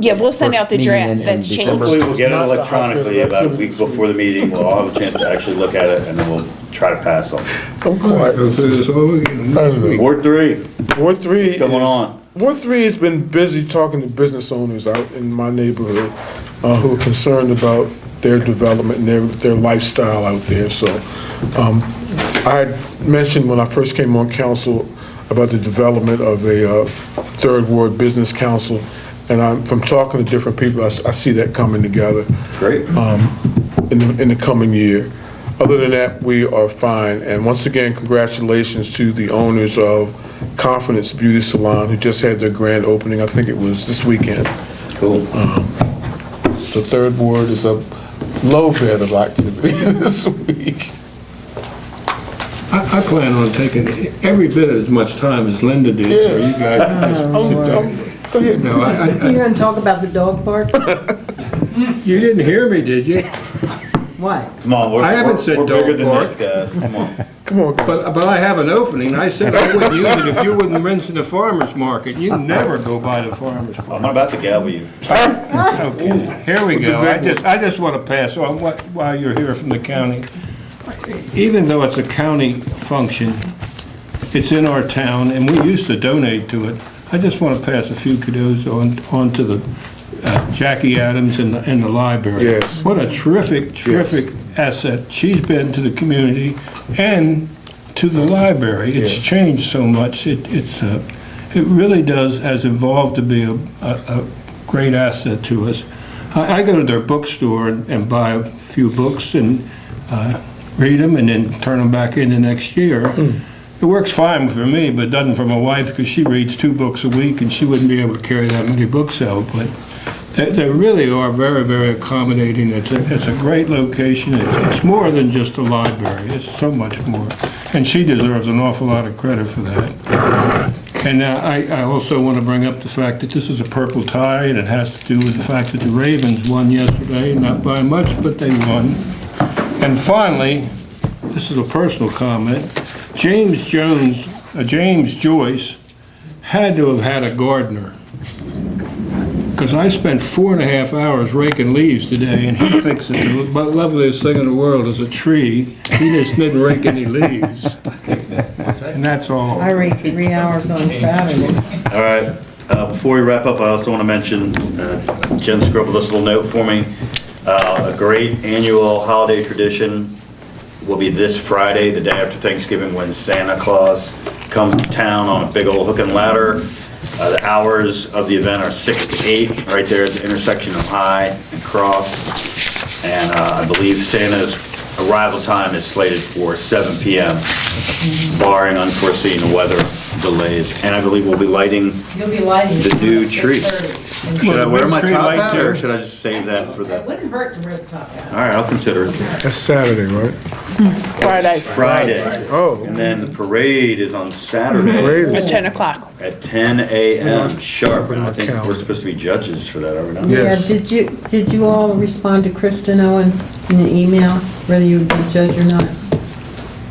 Yeah, we'll send first out the meeting draft in that's December? changed. Hopefully we'll get it Not the electronically hotbed of about a week activities. before the meeting. We'll all have a chance to actually look at it, and then we'll try to pass on. I'm quiet. Go through this all again. I don't know. Ward 3, Ward 3 what's going on? Ward 3 has been busy talking to business owners out in my neighborhood who are concerned about their development and their lifestyle out there. So I had mentioned when I first came on council about the development of a Third Ward Business Council, and from talking to different people, I see that coming together. Great. In the coming year. Other than that, we are fine. And once again, congratulations to the owners of Confidence Beauty Salon, who just had their grand opening. I think it was this weekend. Cool. The Third Ward is a low bed of activity this week. I plan on taking every bit as much time as Linda did, so you Yes. guys can just sit down. Go ahead. No, You're gonna talk about the dog park? you didn't hear me, did you? What? Come on, I haven't said we're bigger dog than park. this, guys. Come on. Come on, guys. But I have an opening. I said I wouldn't use it if you wouldn't rinse in the farmer's market. You never go by the farmer's I'm market. about to gavel you. Okay, here we go. I just want to pass on while you're here from the county. Even though it's a county function, it's in our town, and we used to donate to it. I just want to pass a few kudos on to the Jackie Adams in the library. Yes. What a terrific asset she's been to the community and to the library. It's Yes. changed so much. It really has evolved to be a great asset to us. I go to their bookstore and buy a few books and read them and then turn them back in the next year. It works fine for me, but it doesn't for my wife, because she reads 2 books a week and she wouldn't be able to carry that many books out. But they really are very, very accommodating. It's a great location. It's more than just a library. It's so much more. And she deserves an awful lot of credit for that. And I also want to bring up the fact that this is a purple tie, and it has to do with the fact that the Ravens won yesterday, not by much, but they won. And finally, this is a personal comment, James Joyce had to have had a gardener, because I spent 4.5 hours raking leaves today, and he thinks that the loveliest thing in the world is a tree. He just didn't rake any leaves. And that's all. I rake 3 hours on Saturday. All right, before we wrap up, I also want to mention, Jen scribbled this little note for me. A great annual holiday tradition will be this Friday, the day after Thanksgiving, when Santa Claus comes to town on a big old hook and ladder. The hours of the event are 6 to 8, right there at the intersection of High and Cross. And I believe Santa's arrival time is slated for 7 p.m., barring unforeseen weather delays. And I believe we'll be lighting, You'll be lighting. The new at tree. 6:30. should I wear my Tree top light hat or too. should I just save that for It the, wouldn't hurt to wear the top hat. all right, I'll consider it. That's Saturday, right? Friday Friday. Oh. And then the parade is on Saturday Parade. at 10 o'clock. at 10 a.m. sharp. And I think we're supposed to be judges for that, are we not? Yeah, Yes. did you all respond to Kristen Owen in the email, whether you would be judge or not?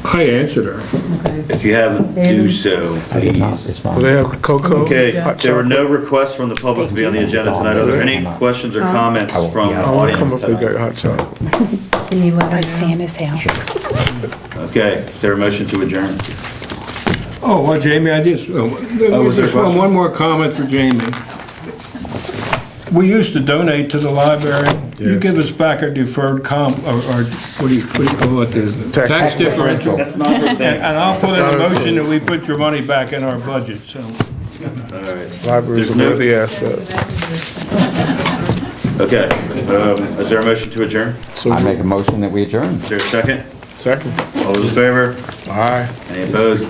I answered her. Okay. If you haven't, do so, I did not please. respond. Do they have cocoa? Okay, Hot there were no chocolate? requests from the public to be on the agenda tonight. Are there any questions or comments I will- from the yeah. I want to come audience if they tonight? got hot chocolate. Can you let I me stay know? in his house. Okay, is there a motion to adjourn? Oh, well, Jamie, I just, was there a just question? one more comment for Jamie. We used to donate to the library. You Yes. give us back our deferred or what do you call it, the Tax tax differential. That's not the thing. And I'll put in That's a not a motion thing. that we put your money back in our budget, so. All right. Library's a There's no- worthy asset. Okay, is there a motion to adjourn? So, I make a motion that we adjourn. Is there a second? second. All those in favor? Aye. Any opposed?